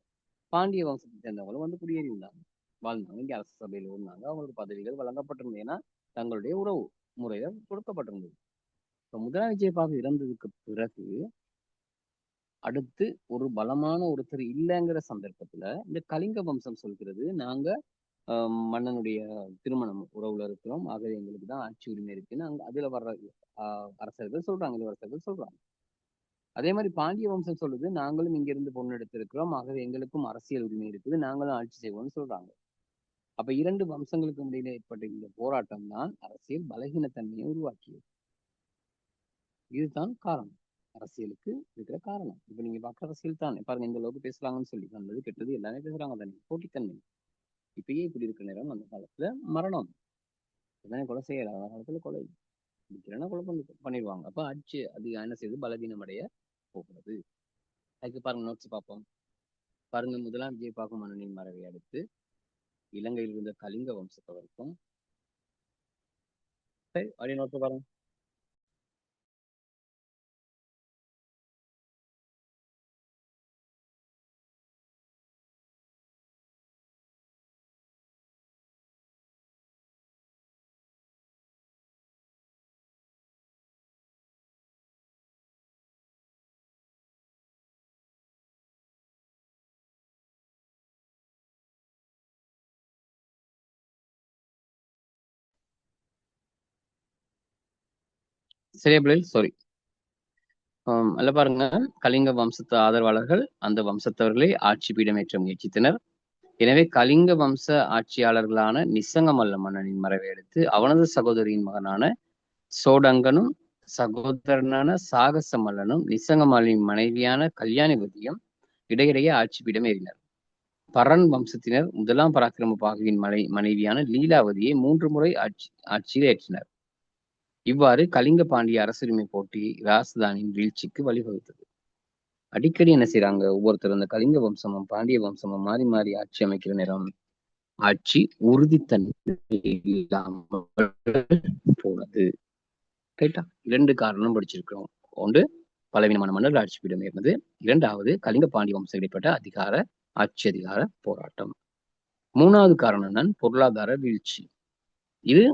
பாண்டிய வம்சத்தை சேர்ந்தவங்களும் வந்து குடியேறி இருந்தாங்க, வாழ்ந்தாங்க. இங்க அரசு சபையில இருந்தாங்க. அவங்களுக்கு பதவிகள் வழங்கப்பட்டிருந்தது, ஏன்னா தங்களுடைய உறவு முறையில கொடுக்கப்பட்டிருந்தது. இப்ப முதலாம் விஜயபாகு இறந்ததுக்கு பிறகு அடுத்து ஒரு பலமான ஒருத்தர் இல்லைங்கிற சந்தர்ப்பத்துல இந்த கலிங்க வம்சம் சொல்கிறது, நாங்க மன்னனுடைய திருமணம் உறவுல இருக்கிறோம், ஆகவே எங்களுக்கு தான் ஆட்சி உரிமை இருக்குன்னு அதுல வர்ற அரசர்கள் சொல்றாங்க, இளவரசர்கள் சொல்றாங்க. அதே மாதிரி பாண்டிய வம்சம் சொல்லுது நாங்களும் இங்கிருந்து பொண்ணு எடுத்திருக்கிறோம், ஆகவே எங்களுக்கும் அரசியல் உரிமை இருக்குது, நாங்களும் ஆட்சி செய்வோம்னு சொல்றாங்க. அப்ப இரண்டு வம்சங்களுக்கு இடையில ஏற்பட்ட இந்த போராட்டம் தான் அரசியல் பலகீனத்தன்மையை உருவாக்கியது. இதுதான் காரணம், அரசியலுக்கு இருக்கிற காரணம். இப்ப நீங்க பார்க்குற அரசியல் தான் பாருங்க, இந்த அளவுக்கு பேசுறாங்கன்னு சொல்லி நல்லது கெட்டது எல்லாமே பேசுறாங்க தானே, போட்டித்தன்மை. இப்பயே இப்படி இருக்கிற நேரம் அந்த காலத்துல மரணம், கொலை செய்யலாம், அந்த காலத்துல கொலை இல்லைன்னா கொலை பண்ணிடுவாங்க. அப்ப ஆட்சி அது என்ன செய்யுது, பலவீனம் அடைய போகிறது. அதுக்கு பாருங்க நோட்ஸ் பார்ப்போம். பாருங்க, முதலாம் விஜயபாகு மன்னனின் மறைவை அடுத்து இலங்கையில் இருந்த கலிங்க வம்சத்தவருக்கும் அப்படியே நோட்ஸ் பாருங்க. சரியா பிள்ளைகள்? சாரி. அல்ல பாருங்க, கலிங்க வம்சத்து ஆதரவாளர்கள் அந்த வம்சத்தவர்களை ஆட்சி பீடமேற்ற முயற்சித்தனர். எனவே கலிங்க வம்ச ஆட்சியாளர்களான நிசங்கமல்ல மன்னனின் மறைவை அடுத்து அவனது சகோதரியின் மகனான சோடங்கனும் சகோதரனான சாகச மல்லனும் நிசங்கமல்லின் மனைவியான கல்யாணிபதியும் இடையிடையே ஆட்சி பீடம் ஏறினர். பரன் வம்சத்தினர் முதலாம் பராக்கிரம பாகுவின் மனைவியான லீலாவதியை 3 முறை ஆட்சியில் ஏற்றினர். இவ்வாறு கலிங்க பாண்டிய அரசுரிமை போட்டி ராசதானின் வீழ்ச்சிக்கு வழிவகுத்தது. அடிக்கடி என்ன செய்யறாங்க, ஒவ்வொருத்தர் இந்த கலிங்க வம்சமும் பாண்டிய வம்சமும் மாறி மாறி ஆட்சி அமைக்கிற நேரம் ஆட்சி உறுதித்தன்மை இல்லாமல் போனது. ரைட்டா? 2 காரணம் படிச்சிருக்கிறோம். ஒன்று, பலவீனமான மன்னர்கள் ஆட்சி பீடம் ஏறினது. 2வது, கலிங்க பாண்டிய வம்சம் இடைப்பட்ட ஆட்சி அதிகார போராட்டம். 3வது காரணம் தான் பொருளாதார வீழ்ச்சி. இது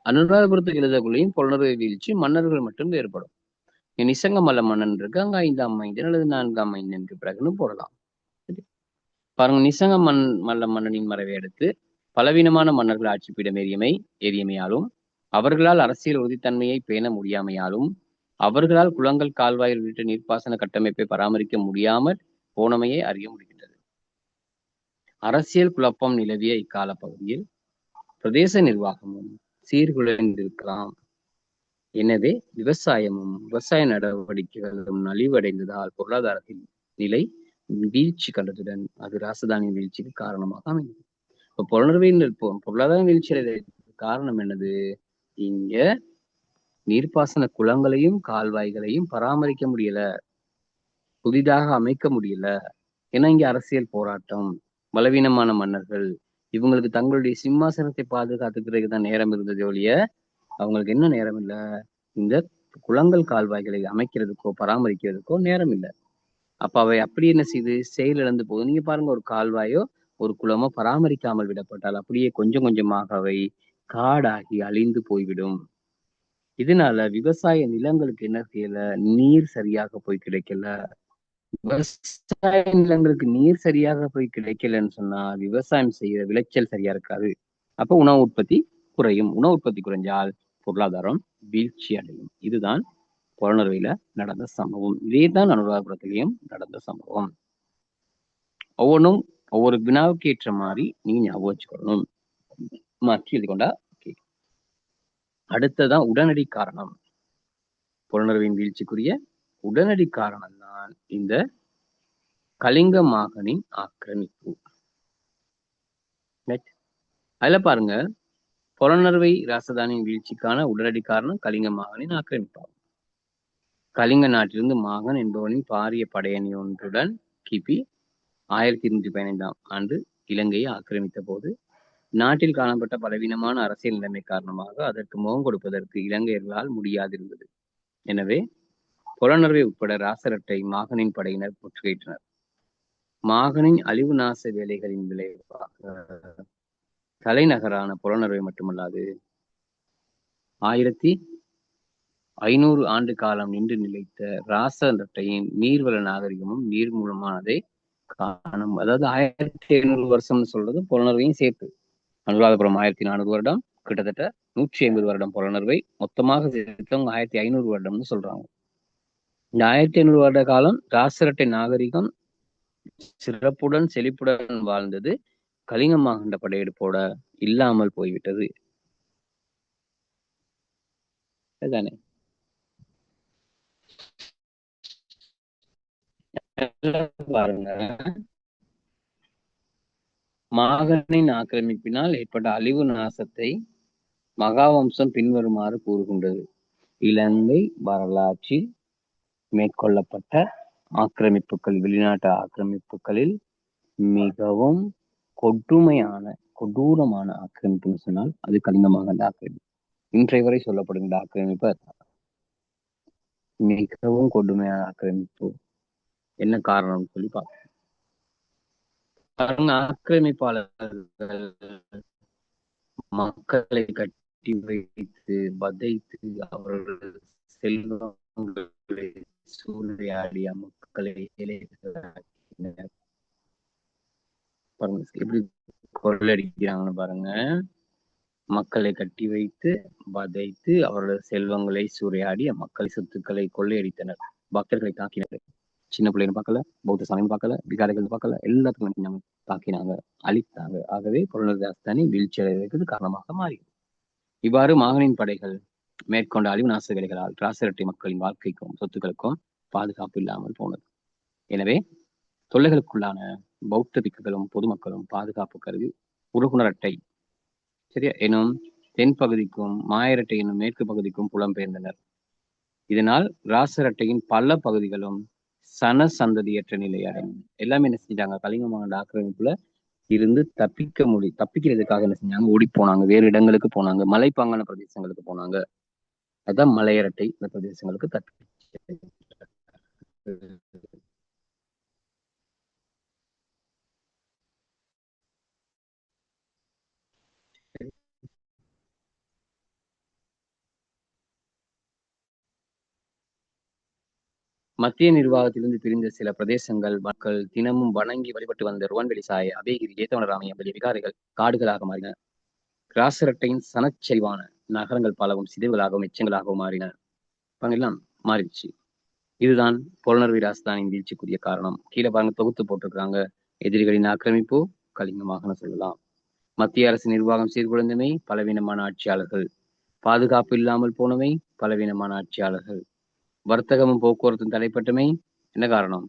அனுராதபுரத்துக்கு எழுதக்குள்ளேயும் பொருளாதார வீழ்ச்சி மன்னர்கள் மட்டும் வேறுபடும். நிசங்கமல்ல மன்னன் இருக்கு, அங்க 5ஆம் மைந்தன் அல்லது 4ஆம் மைந்தனுக்கு பிறகுன்னு போடலாம். பாருங்க, நிசங்க மல்ல மன்னனின் மறைவை அடுத்து பலவீனமான மன்னர்கள் ஆட்சி பீடம் ஏறியமையாலும் அவர்களால் அரசியல் உறுதித்தன்மையை பேண முடியாமையாலும் அவர்களால் குளங்கள் கால்வாயில் உள்ளிட்ட நீர்ப்பாசன கட்டமைப்பை பராமரிக்க முடியாமல் போனமையை அறிய முடிகின்றது. அரசியல் குழப்பம் நிலவிய இக்கால பகுதியில் பிரதேச நிர்வாகமும் சீர்குலைந்திருக்கலாம். எனவே விவசாயமும் விவசாய நடவடிக்கைகளும் நலிவடைந்ததால் பொருளாதாரத்தின் நிலை வீழ்ச்சி கண்டதுடன் அது ராசதானியின் வீழ்ச்சிக்கு காரணமாக அமைந்தது. இப்ப பொருளாதார வீழ்ச்சி காரணம் என்னது, இங்க நீர்ப்பாசன குளங்களையும் கால்வாய்களையும் பராமரிக்க முடியல, புதிதாக அமைக்க முடியல. ஏன்னா இங்க அரசியல் போராட்டம், பலவீனமான மன்னர்கள், இவங்களுக்கு தங்களுடைய சிம்மாசனத்தை பாதுகாத்துக்கிறதுக்கு தான் நேரம் இருந்தது ஒழிய அவங்களுக்கு என்ன நேரம் இல்லை, இந்த குளங்கள் கால்வாய்களை அமைக்கிறதுக்கோ பராமரிக்கிறதுக்கோ நேரம் இல்லை. அப்ப அவை அப்படி என்ன செய்து செயலிழந்து போகுது. நீங்க பாருங்க, ஒரு கால்வாயோ ஒரு குளமோ பராமரிக்காமல் விடப்பட்டால் அப்படியே கொஞ்சம் கொஞ்சமாக அவை காடாகி அழிந்து போய்விடும். இதனால விவசாய நிலங்களுக்கு என்ன செய்யல, நீர் சரியாக போய் கிடைக்கல. விவசாய நிலங்களுக்கு நீர் சரியாக போய் கிடைக்கலன்னு சொன்னா விவசாயம் செய்யற விளைச்சல் சரியா இருக்காது. அப்ப உணவு உற்பத்தி குறையும். உணவு உற்பத்தி குறைஞ்சால் பொருளாதாரம் வீழ்ச்சி அடையும். இதுதான் புலனறுவையில நடந்த சம்பவம். இதேதான் அனுராதபுரத்திலையும் நடந்த சம்பவம். ஒவ்வொன்றும் ஒவ்வொரு வினாவுக்கு ஏற்ற மாதிரி நீங்க ஞாபகம் வச்சுக்கணும், மாற்றி எழுதிக்கொண்டா. அடுத்ததான் உடனடி காரணம். புலனறுவின் வீழ்ச்சிக்குரிய உடனடி காரணம் தான் இந்த கலிங்க மாகனின் ஆக்கிரமிப்பு. அதுல பாருங்க, புலனறுவை ராசதானியின் வீழ்ச்சிக்கான உடனடி காரணம் கலிங்க மாகனின் ஆக்கிரமிப்பாகும். கலிங்க நாட்டிலிருந்து மாகன் என்பவனின் பாரிய படையணி ஒன்றுடன் கிபி 1215ஆம் ஆண்டு இலங்கையை ஆக்கிரமித்த போது நாட்டில் காணப்பட்ட பலவீனமான அரசியல் நிலைமை காரணமாக அதற்கு முகம் கொடுப்பதற்கு இலங்கையர்களால் முடியாதிருந்தது. எனவே புலனறுவை உட்பட ராசரட்டை மாகனின் படையினர் முற்றுகையிட்டனர். மாகனின் அழிவு நாச வேலைகளின் விளைவாக தலைநகரான புலனறுவை மட்டுமல்லாது 1500 ஆண்டு காலம் நின்று நிலைத்த ராசரட்டையின் நீர்வள நாகரிகமும் நீர்மூலமானதை காணும். அதாவது 1500 வருஷம்னு சொல்றது புலனறுவையும் சேர்த்து. அனுராதபுரம் 1400 வருடம், கிட்டத்தட்ட 150 வருடம் புலனறுவை, மொத்தமாக சேர்த்தவங்க 1500 வருடம்னு சொல்றாங்க. இந்த 1500 வருட காலம் ராசரட்டை நாகரிகம் சிறப்புடன் செழிப்புடன் வாழ்ந்தது. கலிங்க மாகண்ட படையெடுப்போட இல்லாமல் போய்விட்டது. அதுதானே? பாருங்க, மாகனின் ஆக்கிரமிப்பினால் ஏற்பட்ட அழிவு நாசத்தை மகாவம்சம் பின்வருமாறு கூறுகின்றது. இலங்கை வரலாற்றில் மேற்கொள்ளப்பட்ட ஆக்கிரமிப்புகள், வெளிநாட்டு ஆக்கிரமிப்புகளில் மிகவும் கொடூரமான ஆக்கிரமிப்புன்னு சொன்னால் அது கலிங்கமாக அந்த ஆக்கிரமிப்பு. இன்றைய வரை சொல்லப்படுகின்ற ஆக்கிரமிப்பு மிகவும் கொடுமையான ஆக்கிரமிப்பு. என்ன காரணம் சொல்லி பார்ப்போம். ஆக்கிரமிப்பாளர்கள் மக்களை கட்டி வைத்து வதைத்து அவர்கள் செல்வங்களை சூறையாடிய மக்களை பாருங்க எப்படி கொள்ளடிக்கிறாங்கன்னு பாருங்க. மக்களை கட்டி வைத்து வதைத்து அவர்களது செல்வங்களை சூறையாடி மக்களை சொத்துக்களை கொள்ளையடித்தனர். பக்தர்களை தாக்கினர். சின்ன பிள்ளைன்னு பார்க்கல, பௌத்த சமயம் பார்க்கல, விகாரைகள் பார்க்கல, எல்லாத்துக்கும் தாக்கினாங்க, அழித்தாங்க. ஆகவே புலனர் ராஜதானி வீழ்ச்சி அடைவதற்கு காரணமாக மாறி. இவ்வாறு மாகனின் படைகள் மேற்கொண்ட அழிவு நாச வேலைகளால் ராசரட்டை மக்களின் வாழ்க்கைக்கும் சொத்துக்களுக்கும் பாதுகாப்பு இல்லாமல் போனது. எனவே தொல்லைகளுக்குள்ளான பௌத்த பிக்குகளும் பொதுமக்களும் பாதுகாப்பு கருதி உறுகுணர் அட்டை சரியா எனும் தென் பகுதிக்கும் மாயரட்டை எனும் மேற்கு பகுதிக்கும் புலம்பெயர்ந்தனர். இதனால் ராசரட்டையின் பல பகுதிகளும் சன சந்ததியற்ற நிலை அடைந்தன. எல்லாமே என்ன செஞ்சாங்க, கலிங்க மாகாண ஆக்கிரமிப்புல இருந்து தப்பிக்கிறதுக்காக என்ன செஞ்சாங்க, ஓடி போனாங்க, வேறு இடங்களுக்கு போனாங்க, மலைப்பாங்கான பிரதேசங்களுக்கு போனாங்க. அதுதான் மலையரட்டை இந்த பிரதேசங்களுக்கு தப்பி. மத்திய நிர்வாகத்திலிருந்து பிரிந்த சில பிரதேசங்கள் மக்கள் தினமும் வணங்கி வழிபட்டு வந்த ருவன்வெளி சாய, அபயகிரி, ஏத்தவனராமயம் ஆகிய விகாரைகள் காடுகளாக மாறின. ராசரட்டையின் சனச்சரிவான நகரங்கள் பலவும் சிதைவுகளாகவும் எச்சங்களாகவும் மாறின. எல்லாம் மாறிடுச்சு. இதுதான் புலனர்வி ராஜதானின் வீழ்ச்சிக்குரிய காரணம். கீழே பாருங்க தொகுத்து போட்டிருக்கிறாங்க. எதிரிகளின் ஆக்கிரமிப்பு கலிங்கமாக சொல்லலாம். மத்திய அரசு நிர்வாகம் சீர்குலைந்தமை பலவீனமான ஆட்சியாளர்கள். பாதுகாப்பு இல்லாமல் போனவை பலவீனமான ஆட்சியாளர்கள். வர்த்தகமும் போக்குவரத்தும் தடைப்பட்டமை என்ன காரணம்?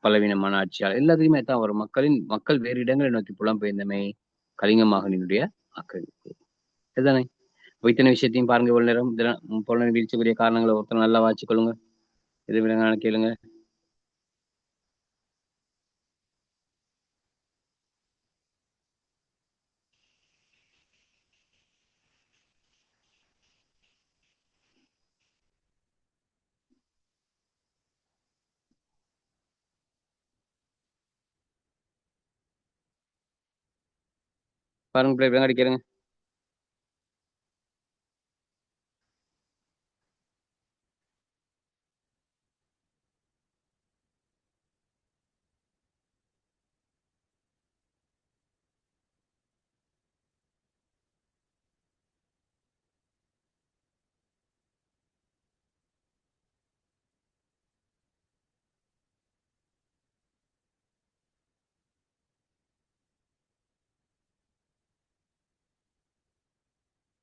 பலவீனமான ஆட்சியாளர். எல்லாத்தையுமே தான் வரும். மக்கள் வேறு இடங்களை நோக்கி புலம்பெயர்ந்தமை கலிங்க மாகனினுடைய ஆக்கிரமிப்பு. இதுதானே? இத்தனை விஷயத்தையும் பாருங்க. இவ்வளவு நேரம் இதெல்லாம் புலனர் வீழ்ச்சிக்குரிய காரணங்களை ஒருத்தர் நல்லா வாசிக்கொள்ளுங்க. இது விலங்கான கேளுங்க. பாருங்க பிள்ளை விலங்காடி கேளுங்க.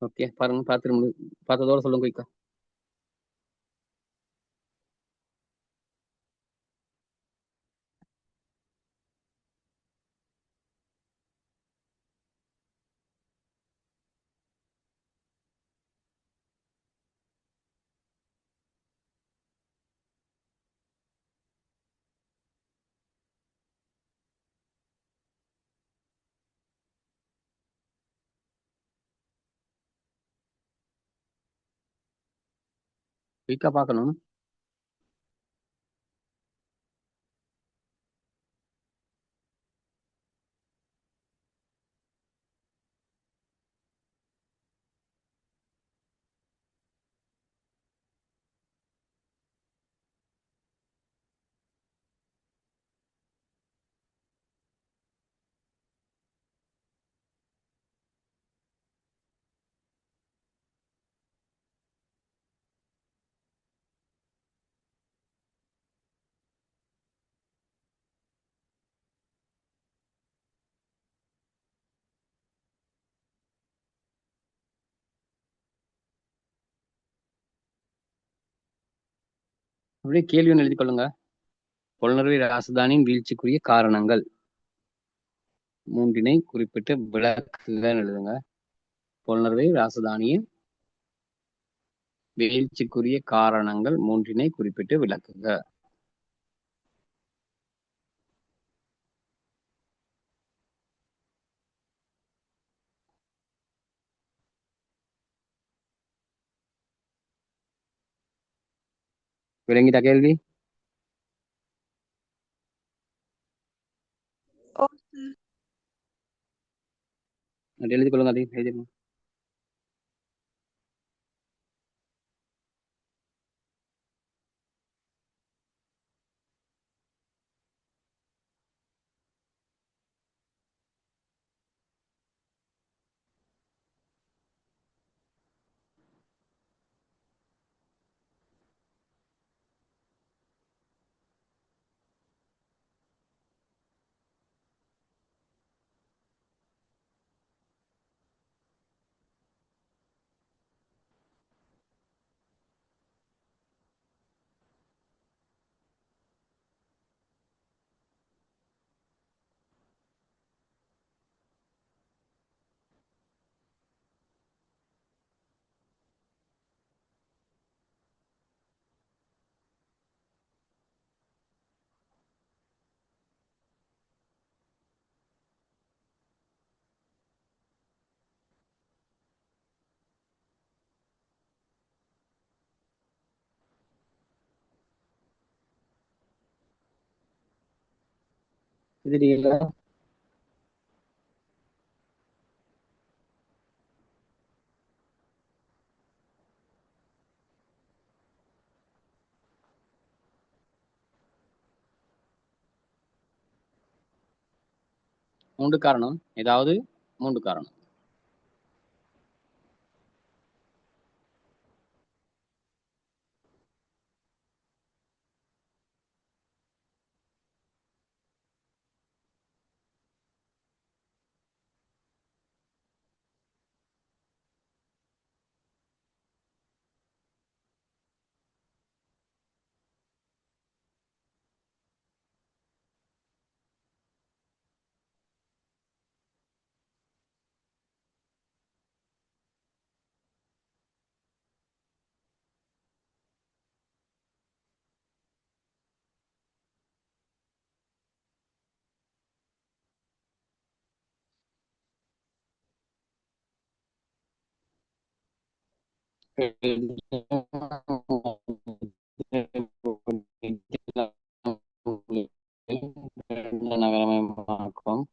ஓகே பாருங்க, பார்த்ததோட சொல்லுங்க குயிக்கா. குயிக்கா பார்க்கணும். அப்படியே கேள்வி ஒன்று எழுதி கொள்ளுங்க. பொலனறுவை ராசதானியின் வீழ்ச்சிக்குரிய காரணங்கள் மூன்றினை குறிப்பிட்டு விளக்குகன்னு எழுதுங்க. பொலனறுவை ராசதானியின் வீழ்ச்சிக்குரிய காரணங்கள் மூன்றினை குறிப்பிட்டு விளக்குக. விளங்கிட்ட கேள்வி? அது எழுதி கொள்ளுங்க. அதை எழுதிருங்க. எழுதிட்டீங்களா? மூன்று காரணம், ஏதாவது மூன்று காரணம். நகரமயமாக்கம்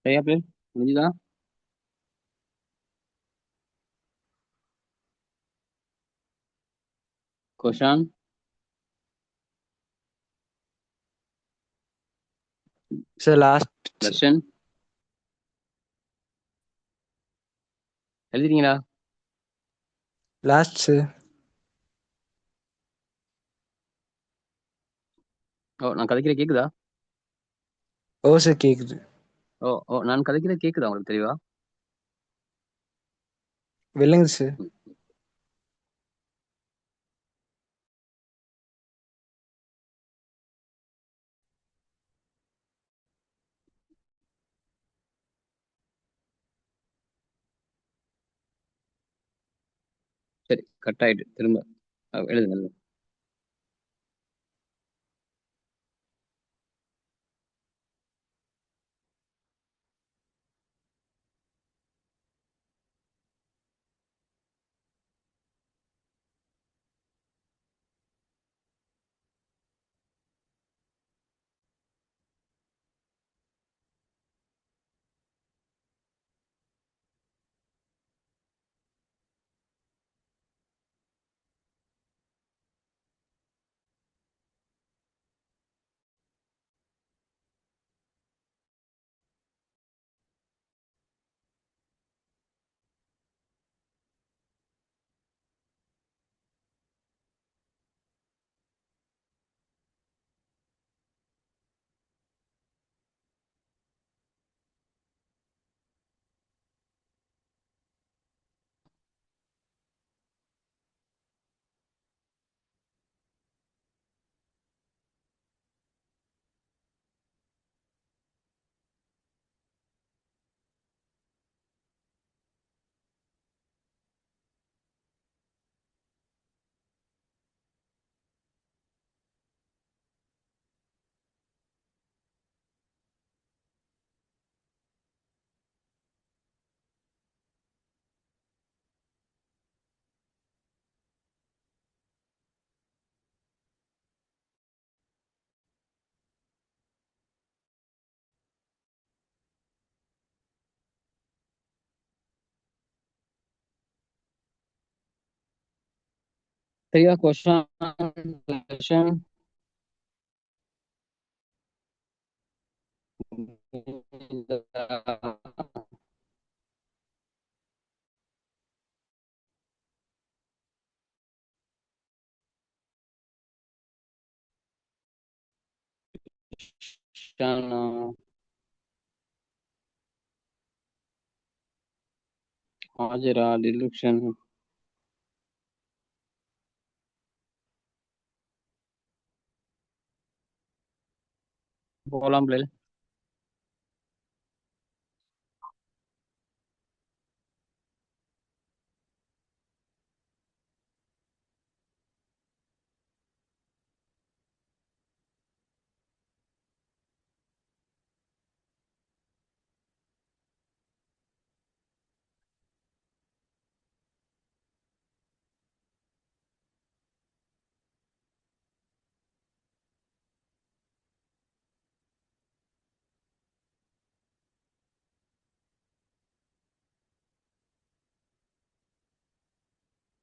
சரியா பிள்ளை? முடிஞ்சுதா? கொஷான் சார் லாஸ்ட் தர்ஷன் எழுதிட்டீங்களா? Last sir. ஓ, நான் கதைக்கிற கேக்குதா? ஓ சார் கேக்குது. நான் கதைக்கிற கேக்குதா உங்களுக்கு தெளிவா? விளங்குது சார். சரி, கட் ஆயிட்டு திரும்ப எழுதுங்க. சரியா கொஸ்டின் ஆஜரா டிலுக்ஷன் போகலாம் பிள்ளை.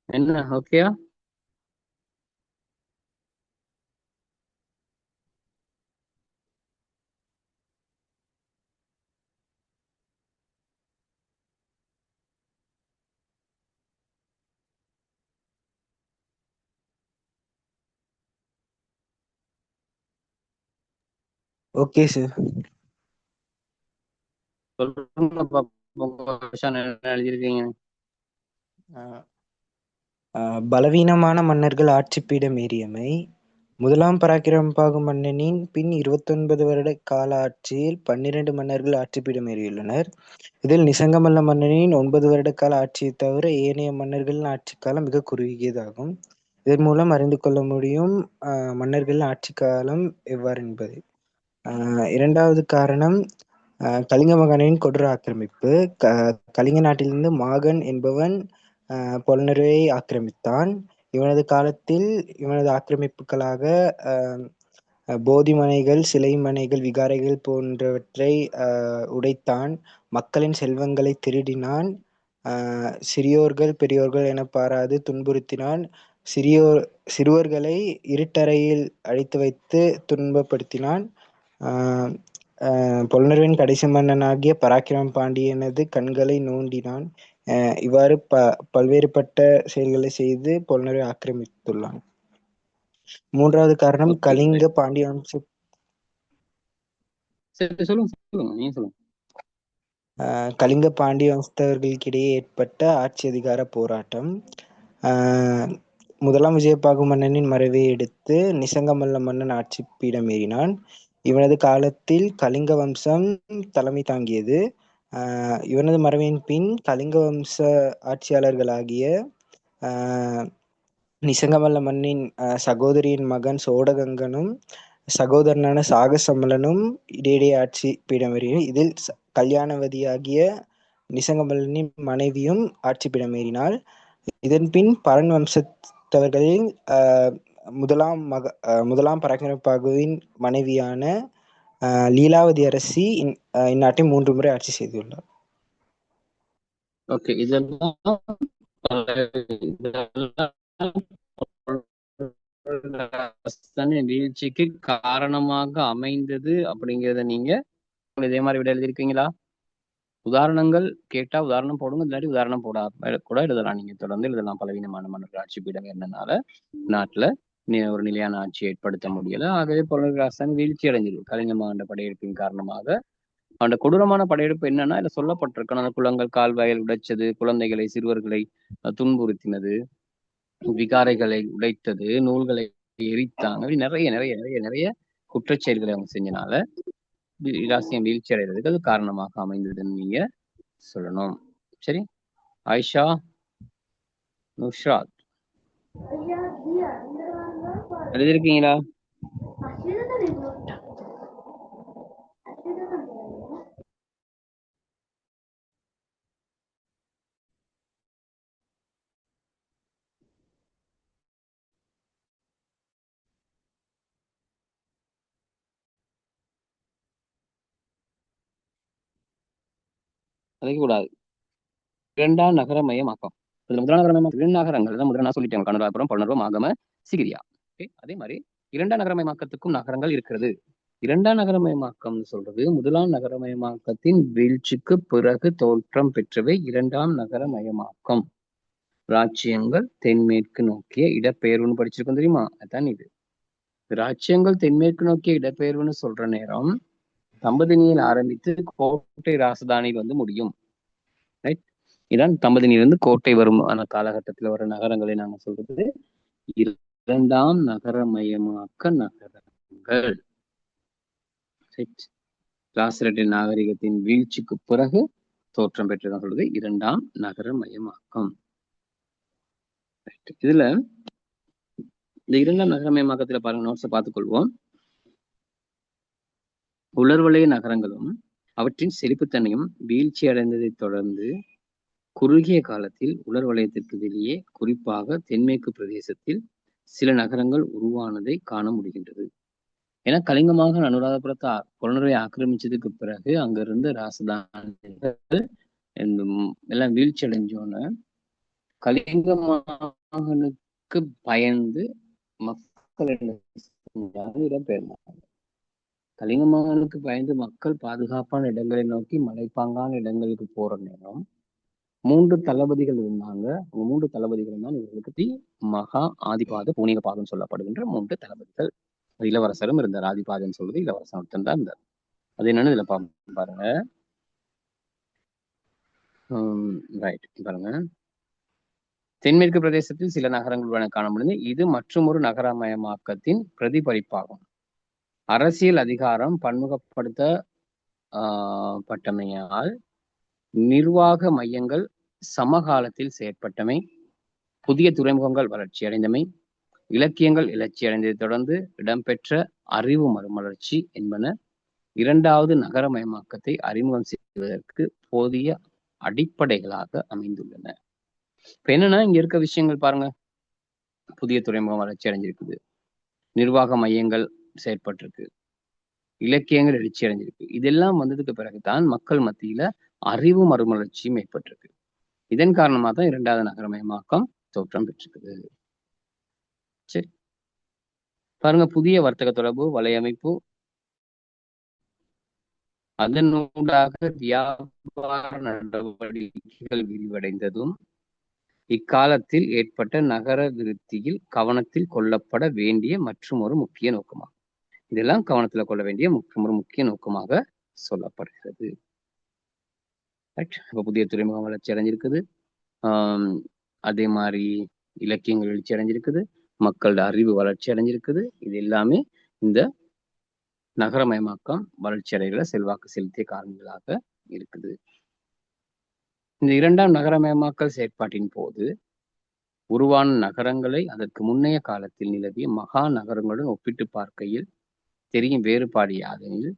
என்ன ஓகேயா? Okay sir. சொல்லுங்க பாப்போம், question என்ன எழுதியிருக்கீங்க? பலவீனமான மன்னர்கள் ஆட்சிப்பீடம் ஏறியமை. முதலாம் பராக்கிரமபாகு மன்னனின் பின் 29 வருட கால ஆட்சியில் 12 மன்னர்கள் ஆட்சிப்பீடம் ஏறியுள்ளனர். இதில் நிசங்கமல்ல மன்னனின் 9 வருட கால ஆட்சியைத் தவிர ஏனைய மன்னர்களின் ஆட்சிக் காலம் மிக குறுகியதாகும். இதன் மூலம் அறிந்து கொள்ள முடியும் மன்னர்களின் ஆட்சி காலம் எவ்வாறு என்பது. இரண்டாவது காரணம் கலிங்க மகானின் கொடூர ஆக்கிரமிப்பு. கலிங்க நாட்டிலிருந்து மாகன் என்பவன் பொலனறுவை ஆக்கிரமித்தான். இவனது காலத்தில் இவனது ஆக்கிரமிப்புகளாக போதி மனைகள், சிலை மனைகள், விகாரைகள் போன்றவற்றை உடைத்தான். மக்களின் செல்வங்களை திருடினான். சிறியோர்கள் பெரியோர்கள் என பாராது துன்புறுத்தினான். சிறுவர்களை இருட்டறையில் அடைத்து வைத்து துன்பப்படுத்தினான். பொலனறுவின் கடைசி மன்னனாகிய பராக்கிரம பாண்டியனது கண்களை நோண்டினான். இவ்வாறு பல்வேறுபட்ட செயல்களை செய்து பொலனறுவை ஆக்கிரமித்துள்ளான். மூன்றாவது காரணம் கலிங்க பாண்டிய வம்ச சொல்லுங்க நீங்க சொல்லுங்க. கலிங்க பாண்டிய வம்சத்தவர்களுக்கிடையே ஏற்பட்ட ஆட்சி அதிகார போராட்டம். முதலாம் விஜயபாகு மன்னனின் மறைவை அடுத்து நிசங்கமல்ல மன்னன் ஆட்சி பீடம் ஏறினான். இவனது காலத்தில் கலிங்க வம்சம் தலைமை தாங்கியது. இவனது மறைவின் பின் கலிங்க வம்ச ஆட்சியாளர்களாகிய ஆஹ் நிசங்கமல்ல மண்ணின் சகோதரியின் மகன் சோடகங்கனும் சகோதரனான சாகசமலனும் இடையிடையே ஆட்சி பீடமேறினர். இதில் கல்யாணவதியாகிய நிசங்கமல்லனின் மனைவியும் ஆட்சி பீடமேறினாள். இதன்பின் பரன் வம்சத்தவர்களில் முதலாம் பராக்கிரமபாகுவின் மனைவியான லீலாவதி அரசி இந்நாட்டை 3 முறை ஆட்சி செய்துள்ளார். ஓகே, இதெல்லாம் வீழ்ச்சிக்கு காரணமாக அமைந்தது அப்படிங்கிறத நீங்க இதே மாதிரி விட எழுதியிருக்கீங்களா? உதாரணங்கள் கேட்டா உதாரணம் போடுங்க, இல்லாட்டி உதாரணம் கூட எழுதலாம். நீங்க தொடர்ந்து எழுதலாம். பலவீனமான மன்னர்கள் ஆட்சி பீடம் என்னனால நாட்டுல ஒரு நிலையான ஆட்சி ஏற்படுத்த முடியல. ஆகவே பொருளாதார வீழ்ச்சி அடைஞ்சிருக்கு. கலிங்க மாண்ட படையெடுப்பின் காரணமாக அந்த கொடூரமான படையெடுப்பு என்னன்னா இதுல சொல்லப்பட்டிருக்கணும். அந்த குளங்கள் கால்வாயில் உடைச்சது, குழந்தைகளை சிறுவர்களை துன்புறுத்தினது, விகாரைகளை உடைத்தது, நூல்களை எரித்தாங்க. நிறைய நிறைய நிறைய நிறைய குற்றச்செயல்களை அவங்க செஞ்சனால இராசியம் வீழ்ச்சி அடைகிறதுக்கு அது காரணமாக அமைந்ததுன்னு நீங்க சொல்லணும். சரி, ஆயிஷா, நுஷ்ராத் எழுதிருக்கீங்களா? கூடாது. 2ஆம் நகரமயமாக்கம். இதுல முதலாம் நகரமயமாக்கம் 2 நகரங்கள் தான் முதல்ல நான் சொல்லிட்டேன். கனடாபுரம், பொலனறுவ, மாகம, சிகிரியா. அதே மாதிரி 2ஆம் நகரமயமாக்கத்துக்கும் நகரங்கள் இருக்கிறது. 2ஆம் நகரமயமாக்கம் சொல்றது முதலாம் நகரமயமாக்கத்தின் வீழ்ச்சிக்கு பிறகு தோற்றம் பெற்றவை 2ஆம் நகரமயமாக்கம். ராச்சியங்கள் தென்மேற்கு நோக்கிய இடப்பெயர்வுன்னு படிச்சிருக்கோம் தெரியுமா? அதான் இது. ராச்சியங்கள் தென்மேற்கு நோக்கிய இடப்பெயர்வுன்னு சொல்ற நேரம் தம்பதினியில் ஆரம்பித்து கோட்டை ராசதானியில் முடியும். ரைட், இதான் தம்பதினிலிருந்து கோட்டை வரும் அந்த காலகட்டத்தில் வர நகரங்களை நாங்க சொல்றது 2ஆம் நகரமயமாக்க நகரங்கள். ராசரட்டின் நாகரிகத்தின் வீழ்ச்சிக்கு பிறகு தோற்றம் பெற்றதான் சொல்றது 2ஆம் நகரமயமாக்கம். இதுல இந்த 2ஆம் நகரமயமாக்கத்துல பாருங்க, நோட்ஸை பார்த்துக்கொள்வோம். உலர்வலய நகரங்களும் அவற்றின் செழிப்புத்தன்மையும் வீழ்ச்சி அடைந்ததை தொடர்ந்து குறுகிய காலத்தில் உலர் வலயத்திற்கு வெளியே, குறிப்பாக தென்மேற்கு பிரதேசத்தில் சில நகரங்கள் உருவானதை காண முடிகின்றது. ஏன்னா கலிங்கமாக அனுராதபுரத்தை புலனரை ஆக்கிரமிச்சதுக்கு பிறகு அங்கிருந்த ராசதானிகள் எல்லாம் வீழ்ச்சி அடைஞ்சோன்னு கலிங்க மகனுக்கு பயந்து மக்கள் இடம்பெயர்ந்தாங்க. கலிங்க மகனுக்கு பயந்து மக்கள் பாதுகாப்பான இடங்களை நோக்கி மலைப்பாங்கான இடங்களுக்கு போற நேரம் 3 தளபதிகள் இருந்தாங்க. 3 தளபதிகள் தான் இவர்களுக்கு மகா ஆதிபாத பூனிக பாதம் சொல்லப்படுகின்ற 3 தளபதிகள். இளவரசரும் இருந்தார். ஆதிபாதம் சொல்றது இளவரசன் ஒருத்தன் தான் இருந்தார். அது என்னன்னு இதுல பாருங்க. ரைட், பாருங்க. தென்மேற்கு பிரதேசத்தில் சில நகரங்கள் காண முடியுது. இது மற்றொரு நகரமயமாக்கத்தின் பிரதிபலிப்பாகும். அரசியல் அதிகாரம் பன்முகப்படுத்த பட்டமையால் நிர்வாக மையங்கள் சமகாலத்தில் செயற்பட்டமை, புதிய துறைமுகங்கள் வளர்ச்சி அடைந்தமை, இலக்கியங்கள் எழுச்சி அடைந்ததை தொடர்ந்து இடம்பெற்ற அறிவு மறுமலர்ச்சி என்பன 2வது நகரமயமாக்கத்தை அறிமுகம் செய்வதற்கு போதிய அடிப்படைகளாக அமைந்துள்ளன. இப்ப என்னன்னா இங்க இருக்க விஷயங்கள் பாருங்க. புதிய துறைமுகம் வளர்ச்சி அடைஞ்சிருக்குது, நிர்வாக மையங்கள் செயற்பட்டிருக்கு, இலக்கியங்கள் எழுச்சி அடைஞ்சிருக்கு. இதெல்லாம் வந்ததுக்கு பிறகுதான் மக்கள் மத்தியில அறிவு மறுமலர்ச்சியும் ஏற்பட்டிருக்கு. இதன் காரணமாக தான் 2வது நகரமயமாக்கம் தோற்றம் பெற்றிருக்குது. சரி, பாருங்க. புதிய வர்த்தக தொடர்பு வலையமைப்பு, அதனூடாக வியாபார நடவடிக்கைகள் விரிவடைந்ததும் இக்காலத்தில் ஏற்பட்ட நகர விருத்தியில் கவனத்தில் கொள்ளப்பட வேண்டிய மற்றொரு முக்கிய நோக்கமாகும். இதெல்லாம் கவனத்துல கொள்ள வேண்டிய மற்றொரு முக்கிய நோக்கமாக சொல்லப்படுகிறது. இப்ப புதிய துறைமுகம் வளர்ச்சி அடைஞ்சிருக்குது, அதே மாதிரி இலக்கியங்கள் எழுச்சி அடைஞ்சிருக்குது, மக்களோட அறிவு வளர்ச்சி அடைஞ்சிருக்குது. இது எல்லாமே இந்த நகரமயமாக்கம் வளர்ச்சி அடைகளை செல்வாக்கு செலுத்திய காரணங்களாக இருக்குது. இந்த 2ஆம் நகரமயமாக்கல் செயற்பாட்டின் போது உருவான நகரங்களை அதற்கு முன்னைய காலத்தில் நிலவிய மகா நகரங்களுடன் ஒப்பிட்டு பார்க்கையில் தெரியும் வேறுபாடு யாதெனில்,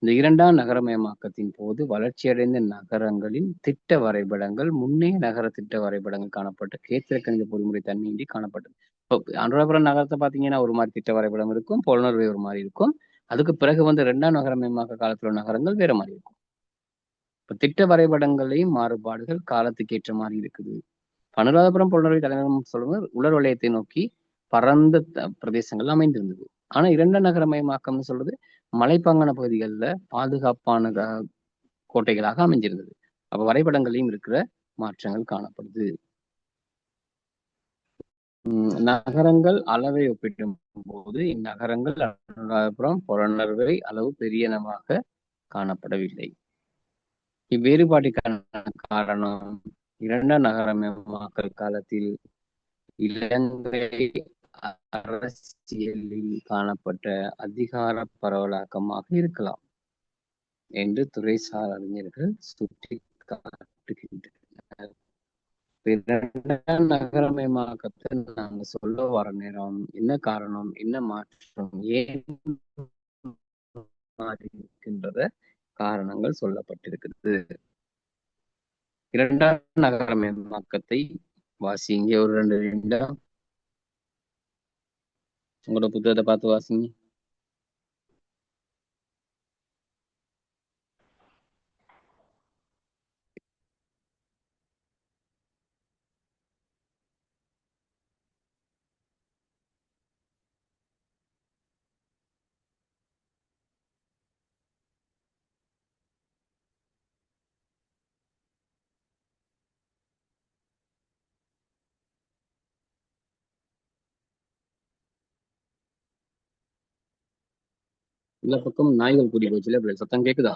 இந்த இரண்டாம் நகரமயமாக்கத்தின் போது வளர்ச்சியடைந்த நகரங்களின் திட்ட வரைபடங்கள் முன்னைய நகர திட்ட வரைபடங்கள் காணப்பட்ட கேத்திரக்கணித பொறிமுறை தன்மையின்றி காணப்பட்டது. இப்போ அனுராதபுரம் நகரத்தை பார்த்தீங்கன்னா ஒரு மாதிரி திட்ட வரைபடம் இருக்கும், புலனறுவை ஒரு மாதிரி இருக்கும். அதுக்கு பிறகு வந்து இரண்டாம் நகரமயமாக்க காலத்தில் உள்ள நகரங்கள் வேற மாதிரி இருக்கும். இப்போ திட்ட வரைபடங்களையும் மாறுபாடுகள் காலத்துக்கு ஏற்ற மாதிரி இருக்குது. அனுராதபுரம் புலனறுவை தலைநகரம் சொல்லும்போது உலர் வலயத்தை நோக்கி பரந்த பிரதேசங்கள் அமைந்திருந்தது. ஆனா இரண்டாம் நகரமயமாக்கம்னு சொல்றது மலைப்பாங்கான பகுதிகளில் பாதுகாப்பான கோட்டைகளாக அமைஞ்சிருந்தது. அப்ப வரைபடங்களையும் இருக்கிற மாற்றங்கள் காணப்படுது. நகரங்கள் அளவை ஒப்பிடும் போது இந்நகரங்கள் அனுராதபுரம் புலனறுவை அளவு பெரியனவாக காணப்படவில்லை. இவ்வேறுபாட்டுக்கான காரணம் இரண்டாம் நகரமயமாக்கல் காலத்தில் இலங்கை அரசியலில் காணப்பட்ட அதிகார பரவலாக்கமாக இருக்கலாம் என்று துறைசார் அறிஞர்கள் சுட்டி காட்டுகின்றனர். இரண்டாம் நகரமயமாக்கத்தை நாங்க சொல்ல வர நேரம் என்ன காரணம், என்ன மாற்றம், ஏன் மாறி இருக்கின்றத காரணங்கள் சொல்லப்பட்டிருக்கிறது. இரண்டாம் நகரமயமாக்கத்தை வாசிங்க, ஒரு 2 நிமிடம் உங்களோட புத்தகத்தை பார்த்து வாசிங்க. எல்லா பக்கம் நாய்கள் கூடி போச்சுல, சத்தம் கேக்குதா?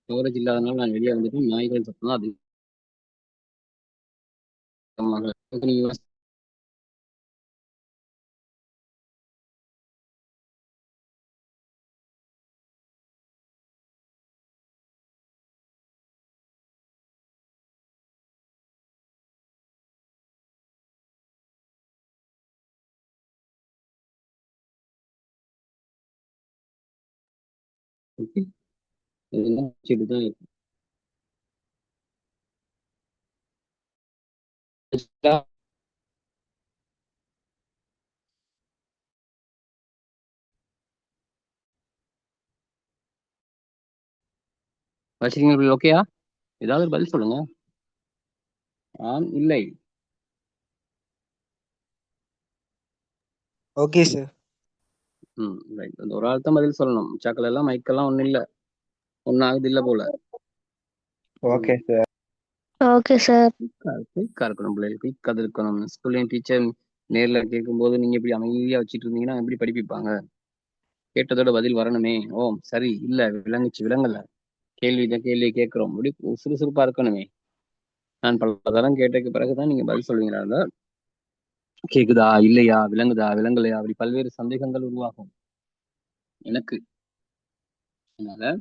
கவரேஜ் இல்லாதனால நான் வெளியே வந்துட்டு நாய்கள் சத்தம் தான் அதிகமாக. தான் வச்சிருக்கீங்க. ஓகேயா? ஏதாவது பதில் சொல்லுங்க. ஆம், இல்லை. Okay sir. ரைட். அந்த ஒரு ஆள் தான் பதில் சொல்லணும். சாக்கள் எல்லாம் மைக்கெல்லாம் ஒன்றும் இல்லை, ஒன்றும் ஆகுது இல்லை போல. Okay sir. Okay sir. குயிக்கா இருக்கணும் பிள்ளைகள், குயிக்காக இருக்கணும். ஸ்கூல்லையும் டீச்சர் நேரில் கேட்கும்போது நீங்க இப்படி அமைதியா வச்சுட்டு இருந்தீங்கன்னா எப்படி படிப்பிப்பாங்க? கேட்டதோட பதில் வரணுமே. ஓ சரி, இல்ல விளங்குச்சு, விளங்கல, கேள்வி கேட்கிறோம், அப்படி சுறுசுறுப்பா இருக்கணுமே. நான் பல தரம் கேட்டதுக்கு பிறகுதான் நீங்க பதில் சொல்லுவீங்களா? கேக்குதா, இல்லையா, விளங்குதா, விளங்கலையா, அப்படி பல்வேறு சந்தேகங்கள் உருவாகும் எனக்கு. அதனால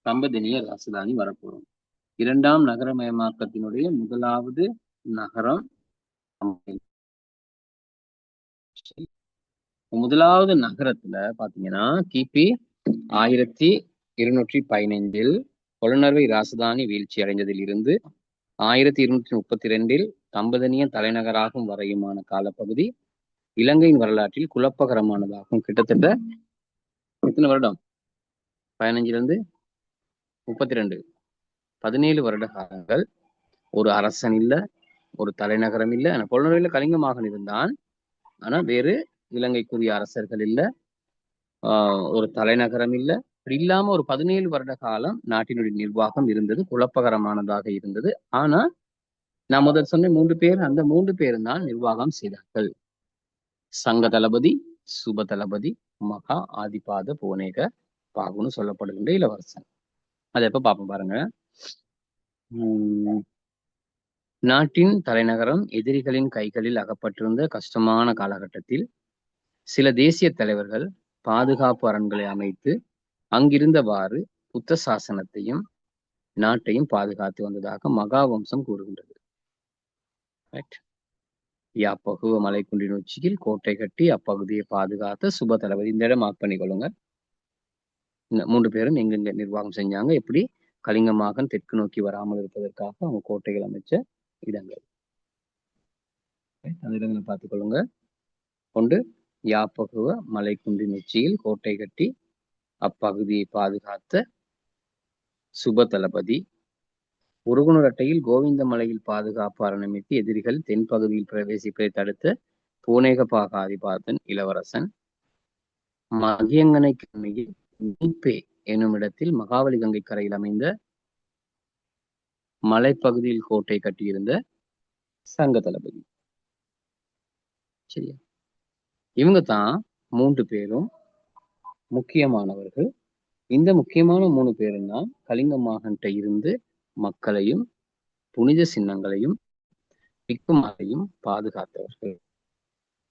தம்பதினிய ராசதானி வரப்போறோம். இரண்டாம் நகரமயமாக்கத்தினுடைய முதலாவது நகரம். முதலாவது நகரத்துல பாத்தீங்கன்னா கிபி 1215 புலனறுவை ராசதானி வீழ்ச்சி அடைந்ததில் இருந்து 1232 தம்பதினிய தலைநகராகும் வரையுமான காலப்பகுதி இலங்கையின் வரலாற்றில் குழப்பகரமானதாகும். கிட்டத்தட்ட எத்தனை வருடம்? 15 32, 17 வருட காலங்கள் ஒரு அரசன் இல்ல, ஒரு தலைநகரம் இல்ல. புலனறுவையில கலிங்க மகன் இருந்தான், ஆனா வேறு இலங்கைக்குரிய அரசர்கள் இல்ல, ஒரு தலைநகரம் இல்ல. இப்படி இல்லாம ஒரு 17 வருட காலம் நாட்டினுடைய நிர்வாகம் இருந்தது, குழப்பகரமானதாக இருந்தது. ஆனா நான் முதல் சொன்ன 3 பேர், அந்த 3 பேரும் தான் நிர்வாகம் செய்தார்கள். சங்க தளபதி, சுப தளபதி, மகா ஆதிபாத புவனேக பாகுன்னு சொல்லப்படுகின்ற இளவரசன். அதை எப்ப பார்ப்போம் பாருங்க. நாட்டின் தலைநகரம் எதிரிகளின் கைகளில் அகப்பட்டிருந்த கஷ்டமான காலகட்டத்தில் சில தேசிய தலைவர்கள் பாதுகாப்பு அரண்களை அமைத்து அங்கிருந்தவாறு புத்த சாசனத்தையும் நாட்டையும் பாதுகாத்து வந்ததாக மகாவம்சம் கூறுகின்றது. ரைட். யாப்பகுவ மலைக்குன்றின் உச்சியில் கோட்டை கட்டி அப்பகுதியை பாதுகாத்த சுப தளபதி. இந்த இடம் மார்க் பண்ணிக்கொள்ளுங்க. இந்த 3 பேரும் எங்கெங்க நிர்வாகம் செஞ்சாங்க, எப்படி கலிங்க மகன் தெற்கு நோக்கி வராமல் இருப்பதற்காக அவங்க கோட்டைகள் அமைச்ச இடங்கள். அந்த இடங்களை பார்த்துக்கொள்ளுங்க. கொண்டு யாப்பகுவ மலைக்குன்றின் உச்சியில் கோட்டை கட்டி அப்பகுதியை பாதுகாத்த சுப தளபதி. உருகுணரட்டையில் கோவிந்த மலையில் பாதுகாப்பு அரணமைத்து எதிரிகள் தென்பகுதியில் பிரவேசிப்பதை தடுத்த பூனேகபாகாதிபாதன் இளவரசன். மகியங்கனை கண்ணியில் மீப்பே எனும் இடத்தில் மகாவலி கங்கை கரையில் அமைந்த மலைப்பகுதியில் கோட்டை கட்டியிருந்த சங்க தளபதி. சரியா? இவங்க தான் 3 பேரும் முக்கியமானவர்கள். இந்த முக்கியமான 3 பேரும் தான் கலிங்க மாகன்ட்ட இருந்து மக்களையும் புனித சின்னங்களையும் திக்குமாரையும் பாதுகாத்தவர்கள்.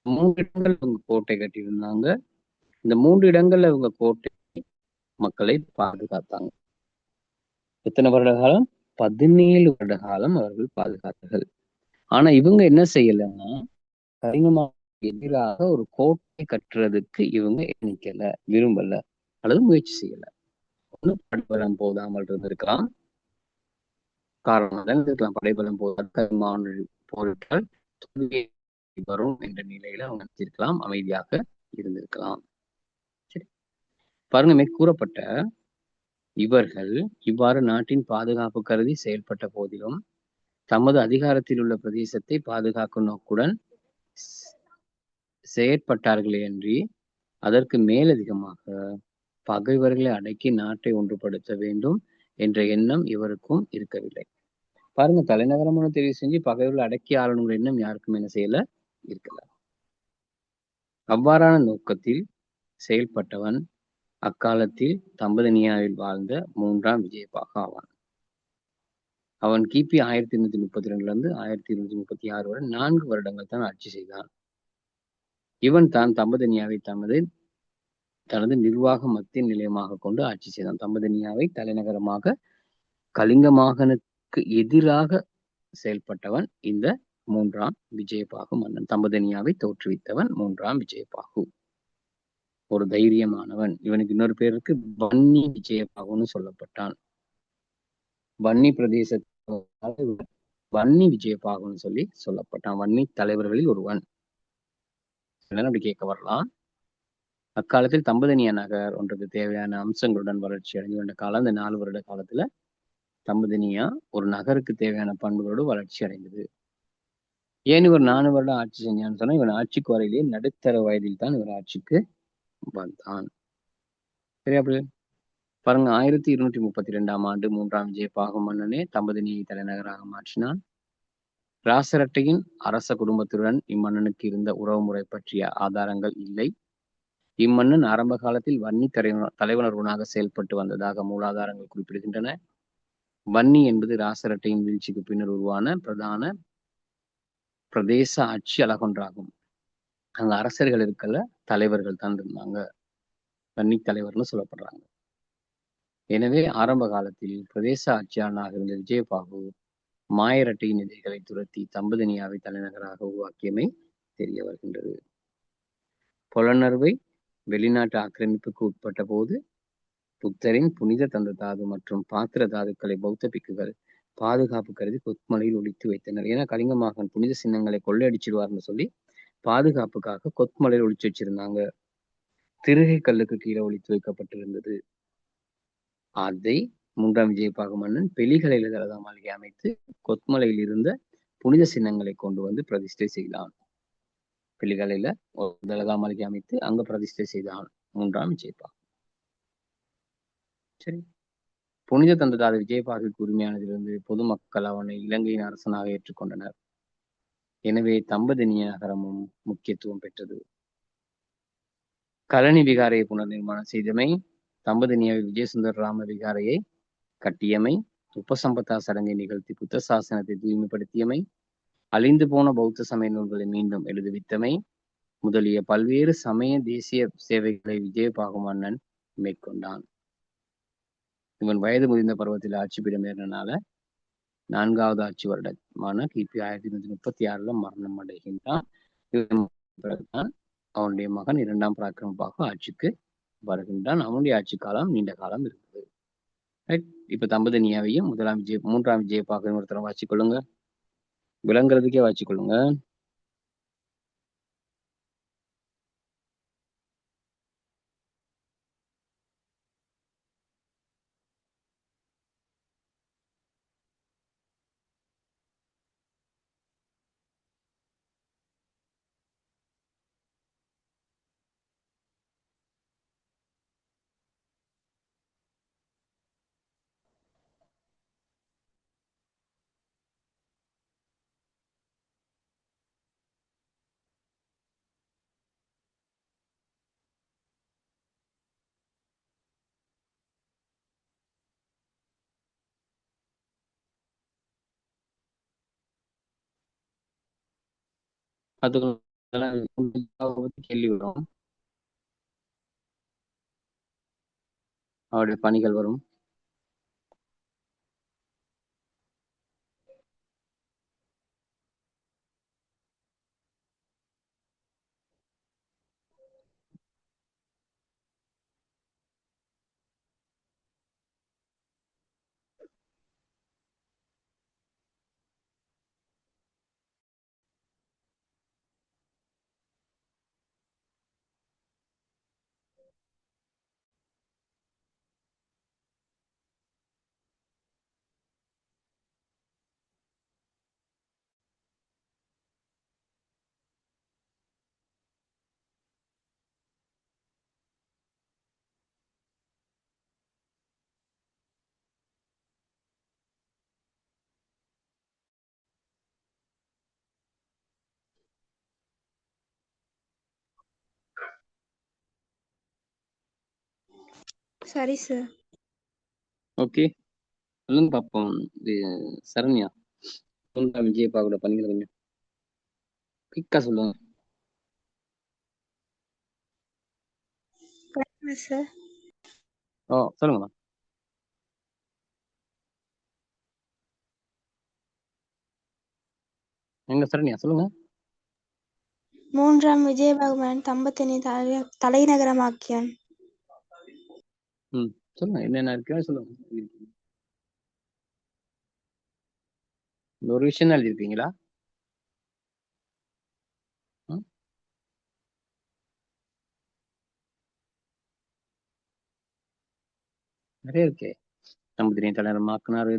3 இடங்கள் இவங்க கோட்டை கட்டியிருந்தாங்க. இந்த 3 இடங்கள்ல இவங்க கோட்டை மக்களை பாதுகாத்தாங்க. எத்தனை வருட காலம்? 17 வருட காலம் அவர்கள் பாதுகாத்தார்கள். ஆனா இவங்க என்ன செய்யலைன்னா, கலிங்க எதிராக ஒரு கோட்டை கட்டுறதுக்கு இவங்க எண்ணிக்கல, விரும்பல அல்லது முயற்சி செய்யல. ஒண்ணு படைபலம் போதாமல் இருந்திருக்கலாம், காரணம் இருக்கலாம். படைபலம் போரிட்டால் தோல்வி வரும் என்ற நிலையில அவங்க நினைச்சிருக்கலாம், அமைதியாக இருந்திருக்கலாம். சரி, பாருங்க, மேற்கூறப்பட்ட இவர்கள் இவ்வாறு நாட்டின் பாதுகாப்பு கருதி செயல்பட்ட போதிலும் தமது அதிகாரத்தில் உள்ள பிரதேசத்தை பாதுகாக்கும் நோக்குடன் செயற்பட்டார்களே அன்றி அதற்கு மேலதிகமாக பகைவர்களை அடக்கி நாட்டை ஒன்றுபடுத்த வேண்டும் என்ற எண்ணம் இவருக்கும் இருக்கவில்லை. பாருங்க, தலைநகரம் தெரிவு செஞ்சு பகைவர்களை அடக்கி ஆளணுங்கிற எண்ணம் யாருக்கும் என்ன செய்யல, இருக்கல. அவ்வாறான நோக்கத்தில் செயல்பட்டவன் அக்காலத்தில் தம்பதனியாவில் வாழ்ந்த 3ஆம் விஜயபாகு ஆவான். அவன் கிபி 1232 1236 வரை 4 வருடங்கள் தான் ஆட்சி செய்தான். இவன் தான் தம்பதனியாவை தனது நிர்வாக மத்திய நிலையமாக கொண்டு ஆட்சி செய்தான். தம்பதனியாவை தலைநகரமாக கலிங்க மாகனுக்கு எதிராக செயல்பட்டவன் இந்த 3ஆம் விஜயபாகு மன்னன். தம்பதனியாவை தோற்றுவித்தவன் 3ஆம் விஜயபாகு. ஒரு தைரியமானவன். இவனுக்கு இன்னொரு பேருக்கு வன்னி விஜயபாகுன்னு சொல்லப்பட்டான். வன்னி பிரதேச வன்னி விஜயபாகுன்னு சொல்லி சொல்லப்பட்டான். வன்னி தலைவர்களில் ஒருவன். அப்படி கேட்க வரலாம். அக்காலத்தில் தம்பதனியா நகர் ஒன்றுக்கு தேவையான அம்சங்களுடன் வளர்ச்சி அடைஞ்சு வந்த காலம் இந்த 4 வருட காலத்துல தம்பதனியா ஒரு நகருக்கு தேவையான பண்புகளோடு வளர்ச்சி அடைந்தது. ஏன் இவர் 4 வருடம் ஆட்சி செஞ்சான்னு சொன்னா, இவன் ஆட்சிக்கு வரையிலேயே நடுத்தர வயதில் தான் இவர் ஆட்சிக்கு வந்தான். சரியா? அப்படி பாருங்க, 1232ஆம் ஆண்டு 3ஆம் விஜயபாகு மன்னனே தம்பதனியை தலைநகராக மாற்றினான். ராசரட்டையின் அரச குடும்பத்துடன் இம்மன்னனுக்கு இருந்த உறவு முறை பற்றிய ஆதாரங்கள் இல்லை. இம்மன்னன் ஆரம்ப காலத்தில் வன்னி தலைவனர்வனாக செயல்பட்டு வந்ததாக மூலாதாரங்கள் குறிப்பிடுகின்றன. வன்னி என்பது ராசரட்டையின் வீழ்ச்சிக்கு பின்னர் உருவான பிரதான பிரதேச ஆட்சி அழகொன்றாகும். அங்க அரசர்கள் இருக்கல, தலைவர்கள் தான் இருந்தாங்க. வன்னி தலைவர்னு சொல்லப்படுறாங்க. எனவே ஆரம்ப காலத்தில் பிரதேச ஆட்சியாளனாக இருந்த விஜயபாகு மாயரட்டையின் எதிரிகளை துரத்தி தம்பதனியாவை தலைநகராக உருவாக்கியமை தெரிய வருகின்றது. பொலனர்வை வெளிநாட்டு ஆக்கிரமிப்புக்கு உட்பட்ட போது புத்தரின் புனித தந்த தாது மற்றும் பாத்திர தாதுக்களை பௌத்த பிக்குகள் பாதுகாப்பு கருதி கொத்மலையில் ஒழித்து வைத்தனர். ஏன்னா கலிங்க மாகன் புனித சின்னங்களை கொள்ளையடிச்சிடுவார்னு சொல்லி பாதுகாப்புக்காக கொத்மலையில் ஒழிச்சு வச்சிருந்தாங்க. திருகை கல்லுக்கு கீழே ஒழித்து வைக்கப்பட்டிருந்தது. அதை 3ஆம் விஜயபாகு மன்னன் பெலிகலையில தலதா மாளிகை அமைத்து கொத்மலையில் இருந்த புனித சின்னங்களை கொண்டு வந்து பிரதிஷ்டை செய்தான். பெலிகலையில ஒரு தலதா மாளிகை அமைத்து அங்க பிரதிஷ்டை செய்தான் 3ஆம் விஜயபாகு. சரி, புனித தந்ததாத விஜயபாகுக்கு உரிமையானதிலிருந்து பொதுமக்கள் அவனை இலங்கையின் அரசனாக ஏற்றுக்கொண்டனர். எனவே தம்பதனிய நகரமும் முக்கியத்துவம் பெற்றது. கலனி விகாரையை புனர் நிர்மாணம் செய்தமை, தம்பதனியாவில் விஜயசுந்தர ராம விகாரையை கட்டியமை, உபசம்பத்தா சடங்கை நிகழ்த்தி புத்த சாசனத்தை தூய்மைப்படுத்தியமை, அழிந்து போன பௌத்த சமய நூல்களை மீண்டும் எழுதுவித்தமை முதலிய பல்வேறு சமய தேசிய சேவைகளை விஜயபாகு மன்னன் மேற்கொண்டான். இவன் வயது முதிர்ந்த பருவத்தில் ஆட்சி பீடம் ஏறினால 4வது ஆட்சி வருடமான கிபி 1136 மரணம் அடைகின்றான். பிறகுதான் அவனுடைய மகன் 2ஆம் பராக்கிரமபாகு ஆட்சிக்கு வருகின்றான். அவனுடைய ஆட்சி காலம் நீண்ட காலம் இருக்குது. ரைட். இப்ப தம்பதினியாவையும் 3ஆம் விஜயபாகு ஒருத்தரம் வாசிக்கொள்ளுங்க. விளங்குறதுக்கே வாசிக்கொள்ளுங்க. அதுக்கு கேள்வி வரும், அவருடைய பணிகள் வரும். சரி சார். ஓகே, சொல்லுங்க பார்ப்போம். இது சரண்யா, 3ஆம் விஜயபாகோட பணிகள் கொஞ்சம் குயிக்கா சொல்லுங்க. சார் சொல்லுங்கம்மா. எங்க சரண்யா சொல்லுங்க. 3ஆம் விஜயபாகுமன்னன் தம்பத்தினை தலைநகரமாக்கியான். சொல்லுங்க, என்னென்ன இருக்கோ சொல்லுங்க. ஒரு விஷயம் தான் எழுதிருக்கீங்களா? நிறைய இருக்கே. தம்பதினை தலைநகரமாக்கினாரு,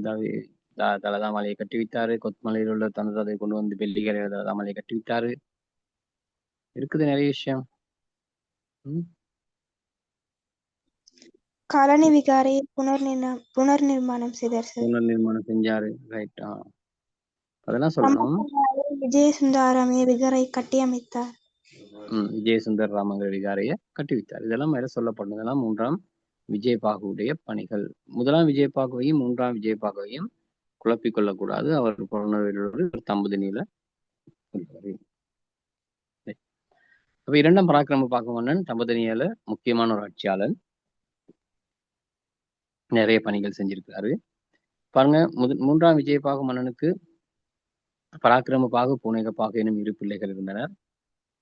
தலதாமலையை கட்டி விட்டாரு, கொத்மலையில் உள்ள தனதை கொண்டு வந்து வெள்ளிக்கரை தலதாமலையை கட்டி விட்டாரு. இருக்குது நிறைய விஷயம். காலனி விகாரையை புனர்நிர்மாணம் செய்தார் சார். புனர்நிர்மாணம் செஞ்சாரு. ரைட். அதெல்லாம் சொல்லணும். விஜயசுந்தராமைய விகாரை கட்டியமைத்தார். விஜயசுந்தர் ராமங்கிற விகாரையை கட்டி வைத்தார். இதெல்லாம் மேல சொல்லப்படும். இதெல்லாம் 3ஆம் விஜயபாகுடைய பணிகள். முதலாம் விஜயபாகுவையும் 3ஆம் விஜயபாகுவையும் குழப்பிக் கொள்ளக்கூடாது. அவர் புலனர்வர்களோடு தம்பதினியில சொல்றாரு. அப்ப 2ஆம் பராக்கிரமபாகு மன்னன் தம்பதினியில முக்கியமான ஒரு ஆட்சியாளர், நிறைய பணிகள் செஞ்சிருக்காரு. பாருங்க, 3ஆம் விஜயபாகு மன்னனுக்கு பராக்கிரமபாகு, பூனேகபாகு எனும் 2 பிள்ளைகள் இருந்தனர்.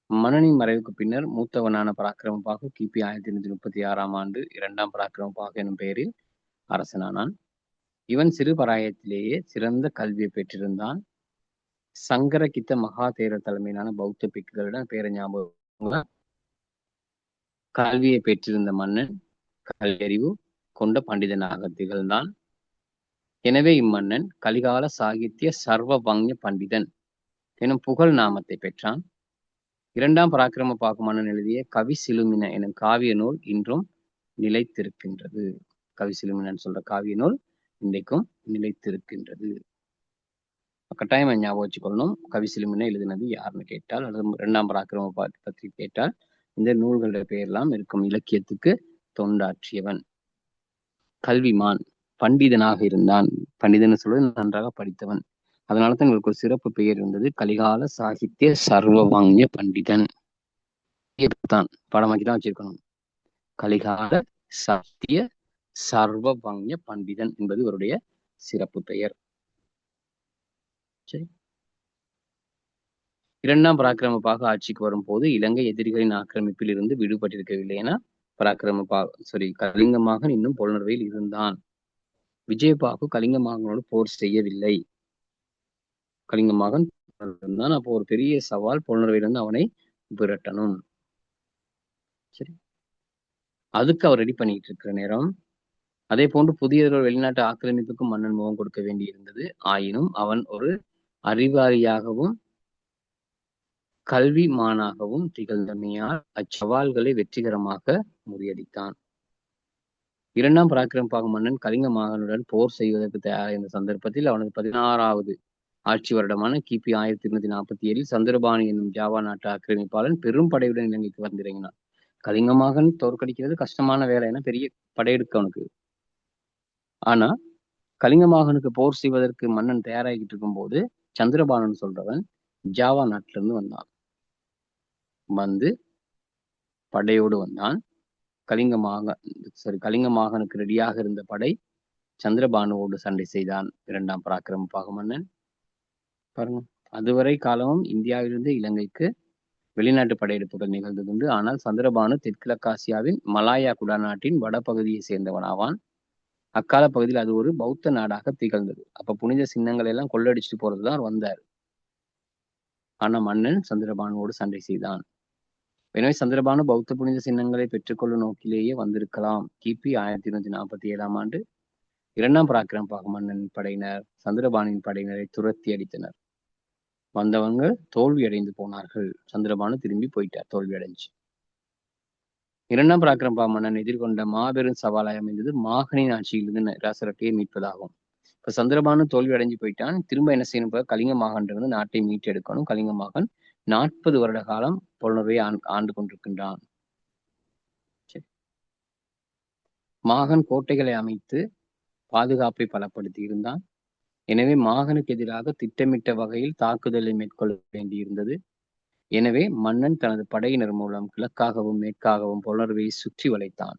மன்னனின் மறைவுக்கு பின்னர் மூத்தவனான பராக்கிரமபாகு கிபி 1136 ஆண்டு 2ஆம் பராக்கிரமபாகு எனும் பெயரில் அரசனானான். இவன் சிறு பராயத்திலேயே சிறந்த கல்வியை பெற்றிருந்தான். சங்கரகித்த மகாதேரர் தலைமையிலான பௌத்த பிக்குகளிடம் பேர ஞாபகம். கல்வியை பெற்றிருந்த மன்னன் கல்வியறிவு கொண்ட பண்டிதனாக திகழ்ந்தான். எனவே இம்மன்னன் கலிகால சாகித்ய சர்வவங்ய பண்டிதன் எனும் புகழ் நாமத்தை பெற்றான். 2ஆம் பராக்கிரமபாகு மன்னன் எழுதிய கவி சிலுமின எனும் காவிய நூல் இன்றும் நிலைத்திருக்கின்றது. கவி சிலுமினன் சொல்ற காவிய நூல் இன்றைக்கும் நிலைத்திருக்கின்றது. கட்டாயம் ஞாபகம் வச்சுக்கொள்ளணும். கவி சிலுமின எழுதினது யாருன்னு கேட்டால், அல்லது 2ஆம் பராக்கிரமபாகு பற்றி கேட்டால், இந்த நூல்களுடைய பெயரெல்லாம் இருக்கும். இலக்கியத்துக்கு தொண்டாற்றியவன், கல்விமான், பண்டிதனாக இருந்தான். பண்டிதன் சொல்வது நன்றாக படித்தவன். அதனாலதான் இவருக்கு ஒரு சிறப்பு பெயர் இருந்தது, கலிகால சாகித்ய சர்வவங்ய பண்டிதன். தான் பாடமாக்கிதான் வச்சிருக்கணும். கலிகால சாகித்ய சர்வவங்ய பண்டிதன் என்பது இவருடைய சிறப்பு பெயர். சரி, இரண்டாம் பராக்கிரமபாகு ஆட்சிக்கு வரும்போது இலங்கை எதிரிகளின் ஆக்கிரமிப்பில் இருந்து விடுபட்டிருக்கவில்லை என கலிங்கமாகன் இன்னும் பொலனறுவையில் இருந்தான். விஜயபாகு கலிங்கமாகனோடு போர் செய்யவில்லை. கலிங்கமாகன் இருந்தான். அப்போ ஒரு பெரிய சவால் பொலனறுவையிலிருந்து அவனை விரட்டணும். சரி, அதுக்கு அவர் ரெடி பண்ணிட்டு இருக்கிற நேரம், அதே போன்று புதிய வெளிநாட்டு ஆக்கிரமிப்புக்கும் மன்னன் முகம் கொடுக்க வேண்டி இருந்தது. ஆயினும் அவன் ஒரு அறிவாளியாகவும் கல்விமானாகவும் திகழ்ந்தமையால் அச்சவால்களை வெற்றிகரமாக முறியடித்தான். இரண்டாம் பராக்கிரமபாகு மன்னன் கலிங்க மாகனுடன் போர் செய்வதற்கு தயாரான சந்தர்ப்பத்தில் அவனது 16வது ஆட்சி வருடமான கிபி 1247 சந்திரபாணி என்னும் ஜாவா நாட்டு ஆக்கிரமிப்பாளன் பெரும் படையுடன் இலங்கைக்கு வந்திறங்கினான். கலிங்க மாகன் தோற்கடிக்கிறது கஷ்டமான வேலை, என பெரிய படையெடுக்க அவனுக்கு. ஆனா கலிங்க மாகனுக்கு போர் செய்வதற்கு மன்னன் தயாராகிட்டு இருக்கும் போது சந்திரபாணன் சொல்றவன் ஜாவா நாட்டில இருந்து வந்தான். வந்து படையோடு வந்தான். கலிங்க மாகனுக்கு ரெடியாக இருந்த படை சந்திரபானுவோடு சண்டை செய்தான். இரண்டாம் பராக்கிரமபாகு மன்னன். பாருங்க, அதுவரை காலமும் இந்தியாவிலிருந்து இலங்கைக்கு வெளிநாட்டு படையெடுப்புகள் நிகழ்ந்ததுண்டு. ஆனால் சந்திரபானு தெற்கிழக்காசியாவின் மலாயா குடாநாட்டின் வடபகுதியை சேர்ந்தவனாவான். அக்கால பகுதியில் அது ஒரு பௌத்த நாடாக திகழ்ந்தது. அப்ப புனித சின்னங்களை எல்லாம் கொள்ளடிச்சுட்டு போறதுதான் வந்தார். ஆனா மன்னன் சந்திரபானுவோடு சண்டை செய்தான். எனவே சந்திரபானு பௌத்த புனித சின்னங்களை பெற்றுக்கொள்ளும் நோக்கிலேயே வந்திருக்கலாம். கிபி 1247 ஆண்டு இரண்டாம் பராக்கிரமபாகு மன்னன் படையினர் சந்திரபானின் படையினரை துரத்தி அடித்தனர். வந்தவங்க தோல்வி அடைந்து போனார்கள். சந்திரபானு திரும்பி போயிட்டார் தோல்வி அடைஞ்சு. இரண்டாம் பராக்கிரமபாகு மன்னன் எதிர்கொண்ட மாபெரும் சவாலாய் அமைந்தது மாகனின் ஆட்சியிலிருந்து ராசரட்டையை மீட்பதாகும். இப்ப சந்திரபானு தோல்வி அடைஞ்சு போயிட்டான். திரும்ப என்ன செய்யணும்? கலிங்க மாகன் நாட்டை மீட்டெடுக்கணும். கலிங்க மாகன் 40 வருட காலம் பொலனறுவையை ஆண்டு கொண்டிருக்கின்றான். மாகன் கோட்டைகளை அமைத்து பாதுகாப்பை பலப்படுத்தி இருந்தான். எனவே மாகனுக்கு எதிராக திட்டமிட்ட வகையில் தாக்குதலை மேற்கொள்ள வேண்டியிருந்தது. எனவே மன்னன் தனது படையினர் மூலம் கிழக்காகவும் மேற்காகவும் பொலனறுவையை சுற்றி வளைத்தான்.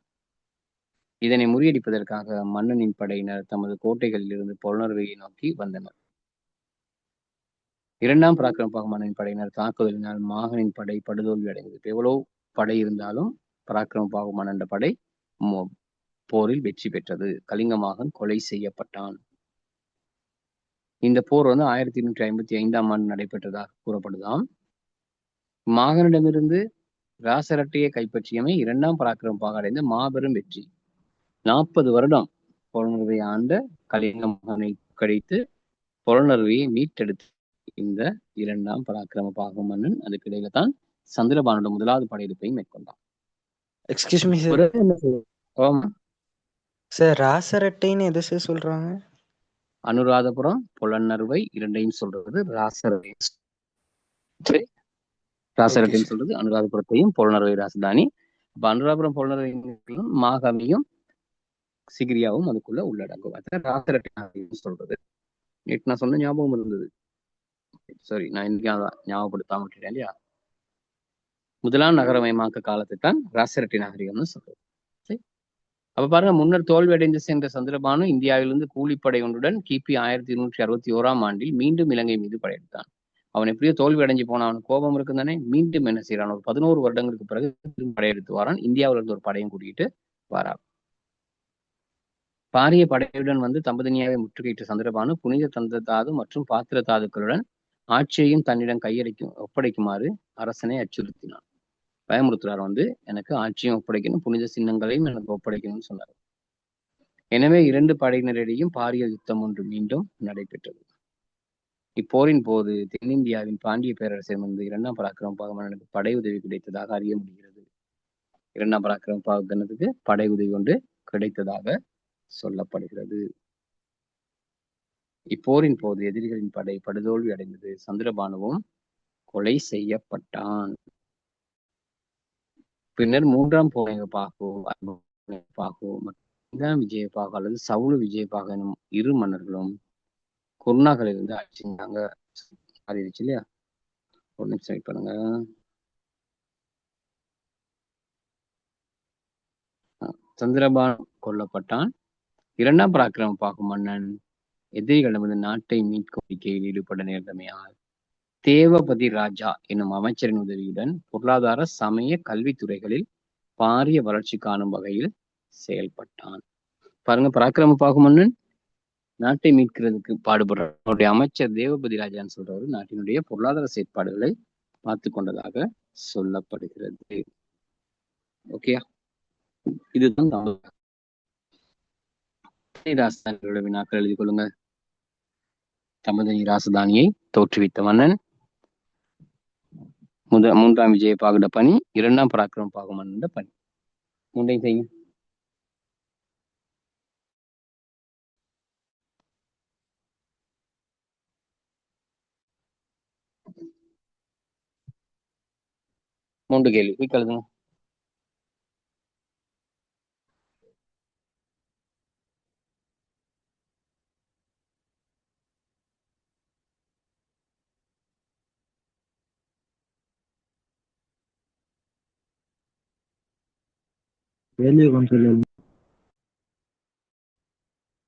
இதனை முறியடிப்பதற்காக மன்னனின் படையினர் தமது கோட்டைகளில் இருந்து பொலனறுவையை நோக்கி வந்தனர். இரண்டாம் பராக்கிரமபாகு மன்னனின் படையினர் தாக்குதலினால் மாகனின் படை படுதோல்வி அடைந்தது. எவ்வளவு படை இருந்தாலும் பராக்கிரமபாகு மன்னன் படை போரில் வெற்றி பெற்றது. கலிங்க மாகன் கொலை செய்யப்பட்டான். இந்த போர் 1255 ஆண்டு நடைபெற்றதாக கூறப்படுதாம். மாகனிடமிருந்து ராசரட்டையை கைப்பற்றியமை இரண்டாம் பராக்கிரமபாகு அடைந்த மாபெரும் வெற்றி. 40 வருடம் பொலனறுவை ஆண்ட கலிங்க மாகனை கடித்து பொலனறுவையை மீட்டெடுத்து இந்த இரண்டாம் பராக்கிரமபாகு மன்னன் அதுக்கிடையில தான் சந்திரபானோட முதலாவது படையெடுப்பை மேற்கொண்டான். Excuse me sir. சார் ராசரட்டைன்னு எதை சார் சொல்றாங்க? அனுராதபுரம் பொலனறுவை இரண்டையும் சொல்றது ராசரட்டை. ராசரட்டைன்னு சொல்றது அனுராதபுரத்தையும் பொலனறுவை ராசதானி. அப்ப அனுராதபுரம் பொலனறுவையும் மாகமியும் சிகிரியாவும் அதுக்குள்ள உள்ளடங்கும். ராசரட்டை சொல்றது. நேற்று நான் சொன்ன ஞாபகம் இருந்தது. சரி, நான் இன்னைக்கு ஞாபகப்படுத்தாம விட்டுட்டேன் இல்லையா? முதலாம் நகரமயமாக்க காலத்தை தான் ராசரட்டை நாகரிகம்னு சொல்றது. சரி, அப்ப பாருங்க, முன்னர் தோல்வி அடைந்து சென்ற சந்திரபானு இந்தியாவிலிருந்து கூலிப்படை ஒன்றுடன் கிபி 1261 ஆண்டில் மீண்டும் இலங்கை மீது படையெடுத்தான். அவன் எப்படியோ தோல்வி அடைஞ்சு போன அவனுக்கு கோபம் இருக்கு தானே. மீண்டும் என்ன செய்யறான்? ஒரு 11 வருடங்களுக்கு பிறகு படையெடுத்து வரான். இந்தியாவில இருந்து ஒரு படையும் கூட்டிட்டு வரான். பாரிய படையுடன் வந்து தம்பதினியாவை முற்றுகையிட்ட சந்திரபானு புனித தந்த தாது மற்றும் பாத்திர தாதுக்களுடன் ஆட்சியையும் தன்னிடம் ஒப்படைக்குமாறு அரசனை அச்சுறுத்தினான். பயமுறுத்துறார். எனக்கு ஆட்சியும் ஒப்படைக்கணும், புனித சின்னங்களையும் எனக்கு ஒப்படைக்கணும்னு சொன்னார். எனவே 2 படையினரிடையும் பாரிய யுத்தம் ஒன்று மீண்டும் நடைபெற்றது. இப்போரின் போது தென்னிந்தியாவின் பாண்டிய பேரரசிடமிருந்து இரண்டாம் பராக்கிரமபாகு மன்னனுக்கு படை உதவி கிடைத்ததாக அறிய முடிகிறது. இரண்டாம் பராக்கிரமபாகு மன்னனுக்கு படை உதவி ஒன்று கிடைத்ததாக சொல்லப்படுகிறது. இப்போரின் போது எதிரிகளின் படை படுதோல்வி அடைந்தது. சந்திரபானுவும் கொலை செய்யப்பட்டான். பின்னர் 3ஆம் பாகு மற்றும் விஜயபாகு அல்லது சவுளு விஜயபாகு எனும் 2 மன்னர்களும் குருநாகலிருந்து ஆட்சி செஞ்சாங்க. மாறிடுச்சு இல்லையா? ஒரு நிமிஷம் வெயிட் பண்ணுங்க. சந்திரபானு கொல்லப்பட்டான். இரண்டாம் பராக்கிரம பாகு மன்னன் எதிரிகளிடமிருந்து நாட்டை மீட்கும் கோரிக்கையில் ஈடுபட நேர்ந்தமையால் தேவபதி ராஜா என்னும் அமைச்சரின் உதவியுடன் பொருளாதார சமய கல்வித்துறைகளில் பாரிய வளர்ச்சி காணும் வகையில் செயல்பட்டான். பாருங்க, பராக்கிரம பாகு மன்னன் நாட்டை மீட்கிறதுக்கு பாடுபடுற அவருடைய அமைச்சர் தேவபதி ராஜான்னு சொல்றவர் நாட்டினுடைய பொருளாதார செயற்பாடுகளை பார்த்து கொண்டதாக சொல்லப்படுகிறது. ஓகேயா? இதுதான் ராசதானியோட வினாக்கள் எழுதி கொள்ளுங்க. தமதனி ராசதானியை தோற்றுவித்த மன்னன், மூன்றாம் விஜயபாகுட பணி, இரண்டாம் பராக்கிரம பாகு மன்னன் பணி. மூன்றையும் செய்யும். மூன்று கேள்வி போய் கழுதுங்க.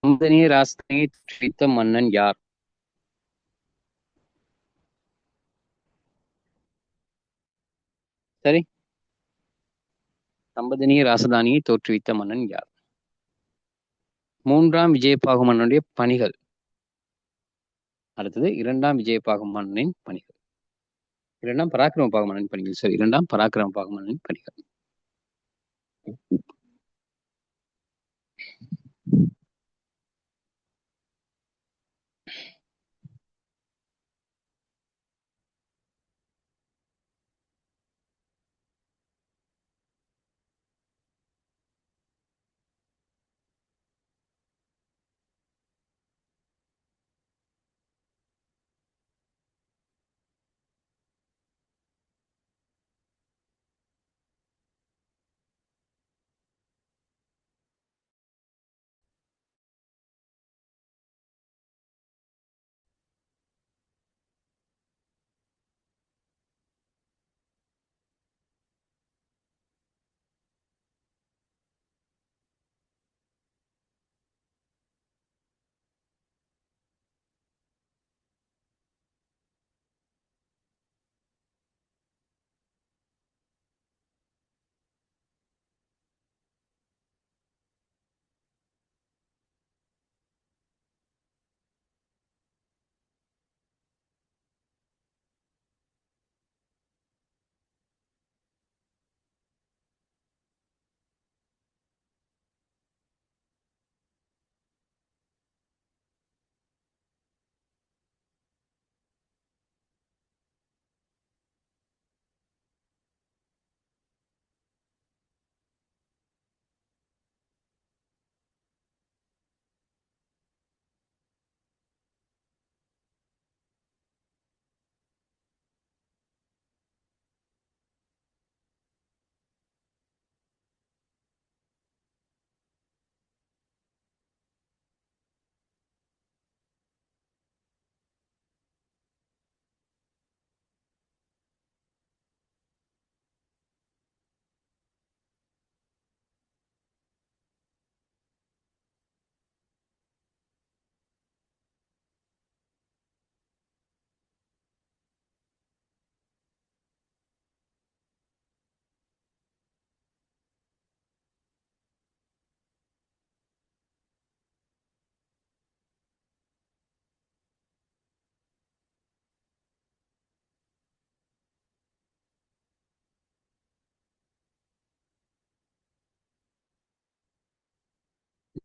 தமதனிய ராசதானியை தோற்றுவித்த மன்னன் யார்? சரி, தம்பதினிய ராசதானியை தோற்றுவித்த மன்னன் யார்? மூன்றாம் விஜயபாகு மன்னனுடைய பணிகள். அடுத்தது இரண்டாம் விஜயபாகு மன்னனின் பணிகள். இரண்டாம் பராக்கிரம பாகு மன்னனின் பணிகள். சரி, இரண்டாம் பராக்கிரம பாகு மன்னனின் பணிகள்.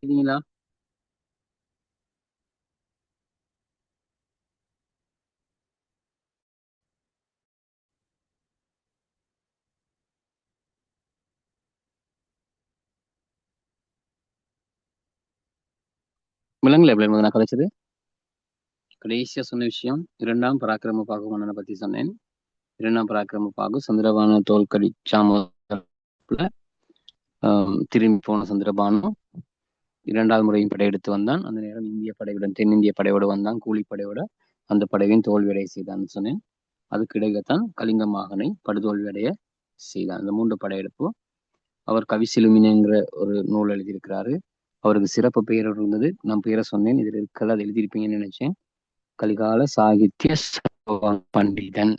சரிங்களா? விலங்குல எப்படி நான் கதைச்சது? கடைசியா சொன்ன விஷயம் இரண்டாம் பராக்கிரம பாகு மன்னனை பத்தி சொன்னேன். இரண்டாம் பராக்கிரம பாகு சந்திரபானு தோல்கடிச்சாம திரும்பி போன சந்திரபானு இரண்டாவது முறையும் படையெடுத்து வந்தான். அந்த நேரம் இந்திய படையுடன் தென்னிந்திய படையோடு வந்தான், கூலிப்படையோட. அந்த படையின் தோல்வியடைய செய்தான்னு சொன்னேன். அதுக்கு இடையத்தான் கலிங்க மாகனை படுதோல்வியடைய செய்தான். இந்த 3 படையெடுப்பு அவர் கவிசிலுமினங்கிற ஒரு நூல் எழுதியிருக்கிறாரு. அவருக்கு சிறப்பு பெயர் இருந்தது. நான் பெயரை சொன்னேன், இதில் இருக்கல, அதை எழுதியிருப்பீங்கன்னு நினைச்சேன். கலிகால சாகித்ய பண்டிதன்.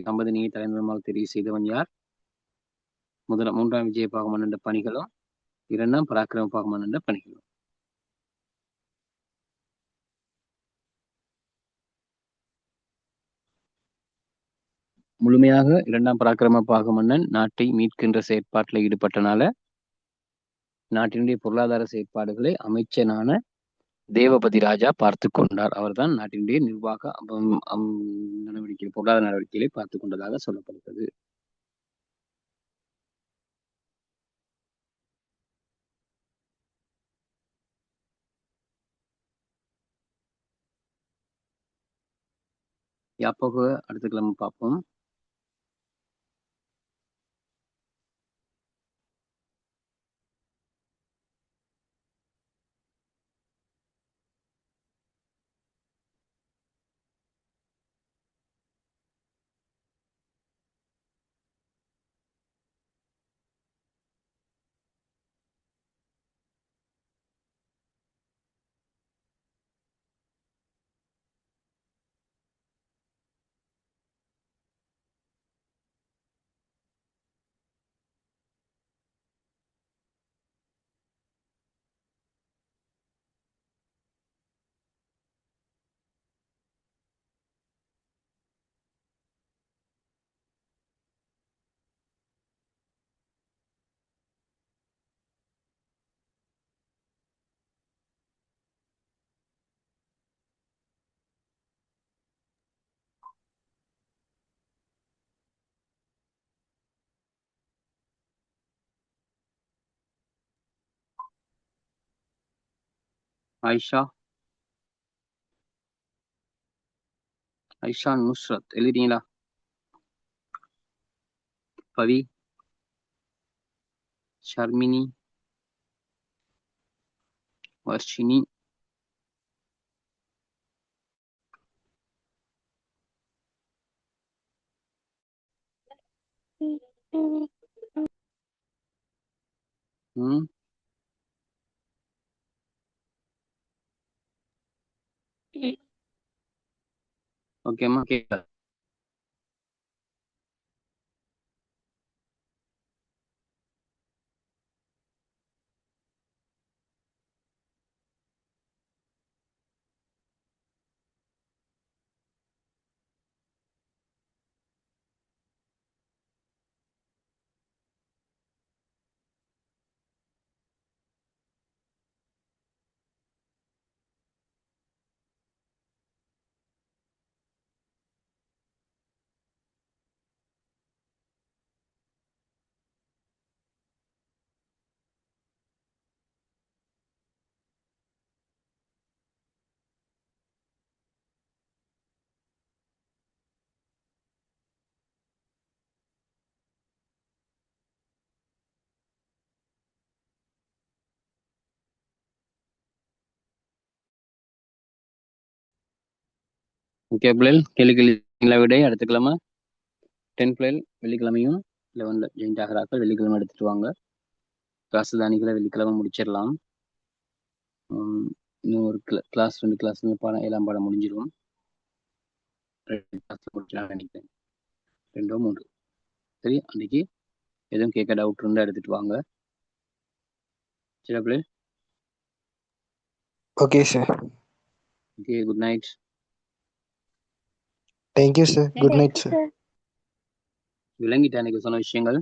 தம்பதினியை தலைநகரமாக தெரிவு செய்தவன் யார்? மூன்றாம் விஜய பாகமன் என்ற பணிகளும், இரண்டாம் பராக்கிரம பாகமன் என்ற பணிகளும். முழுமையாக இரண்டாம் பராக்கிரம பாகமன்னன் நாட்டை மீட்கின்ற செயற்பாட்டில் ஈடுபட்டனால நாட்டினுடைய பொருளாதார செயற்பாடுகளை அமைச்சனான தேவபதி ராஜா பார்த்து கொண்டார். அவர்தான் நாட்டினுடைய நிர்வாக நடவடிக்கை, பொருளாதார நடவடிக்கைகளை பார்த்து கொண்டதாக சொல்லப்படுகிறது. யாப்போக அடுத்த கிழமை பார்ப்போம். ஐஷா நுஸ்ரத் எழுதிட்டீங்களா? பவி, ஷர்மினி, வர்ஷினி, ஓகேம்மா, கேட்க ஓகே பிள்ளைகள், கேள்வி விட அடுத்த கிழமை 10 பிள்ளைகள் வெள்ளிக்கிழமையும் 11 ஜெயிண்ட் ஆகிறார்கள். வெள்ளிக்கிழமை எடுத்துட்டு வாங்க. ராசதானிகளை வெள்ளிக்கிழமை முடிச்சிடலாம். இன்னும் ஒரு கிளாஸ் 2 கிளாஸ் பாடம் 7ஆம் பாடம் முடிஞ்சிடும். 2 கிளாஸ்ல முடிச்சிடலாம் நினைக்கிறேன், 2 3. சரி, அன்னைக்கு எதுவும் கேட்க டவுட் இருந்தா எடுத்துட்டு வாங்க. சரி பிள்ளை. Okay sir. Okay, good night. Thank you sir. Good night sir. விளங்கிட்டா எனக்கு சொன்ன விஷயங்கள்?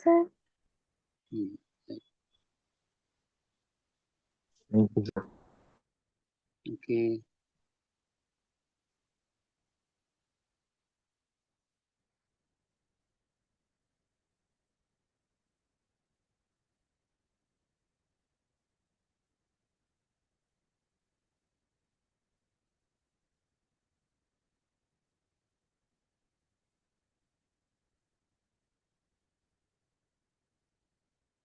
சார். Thank you sir. ஓகே.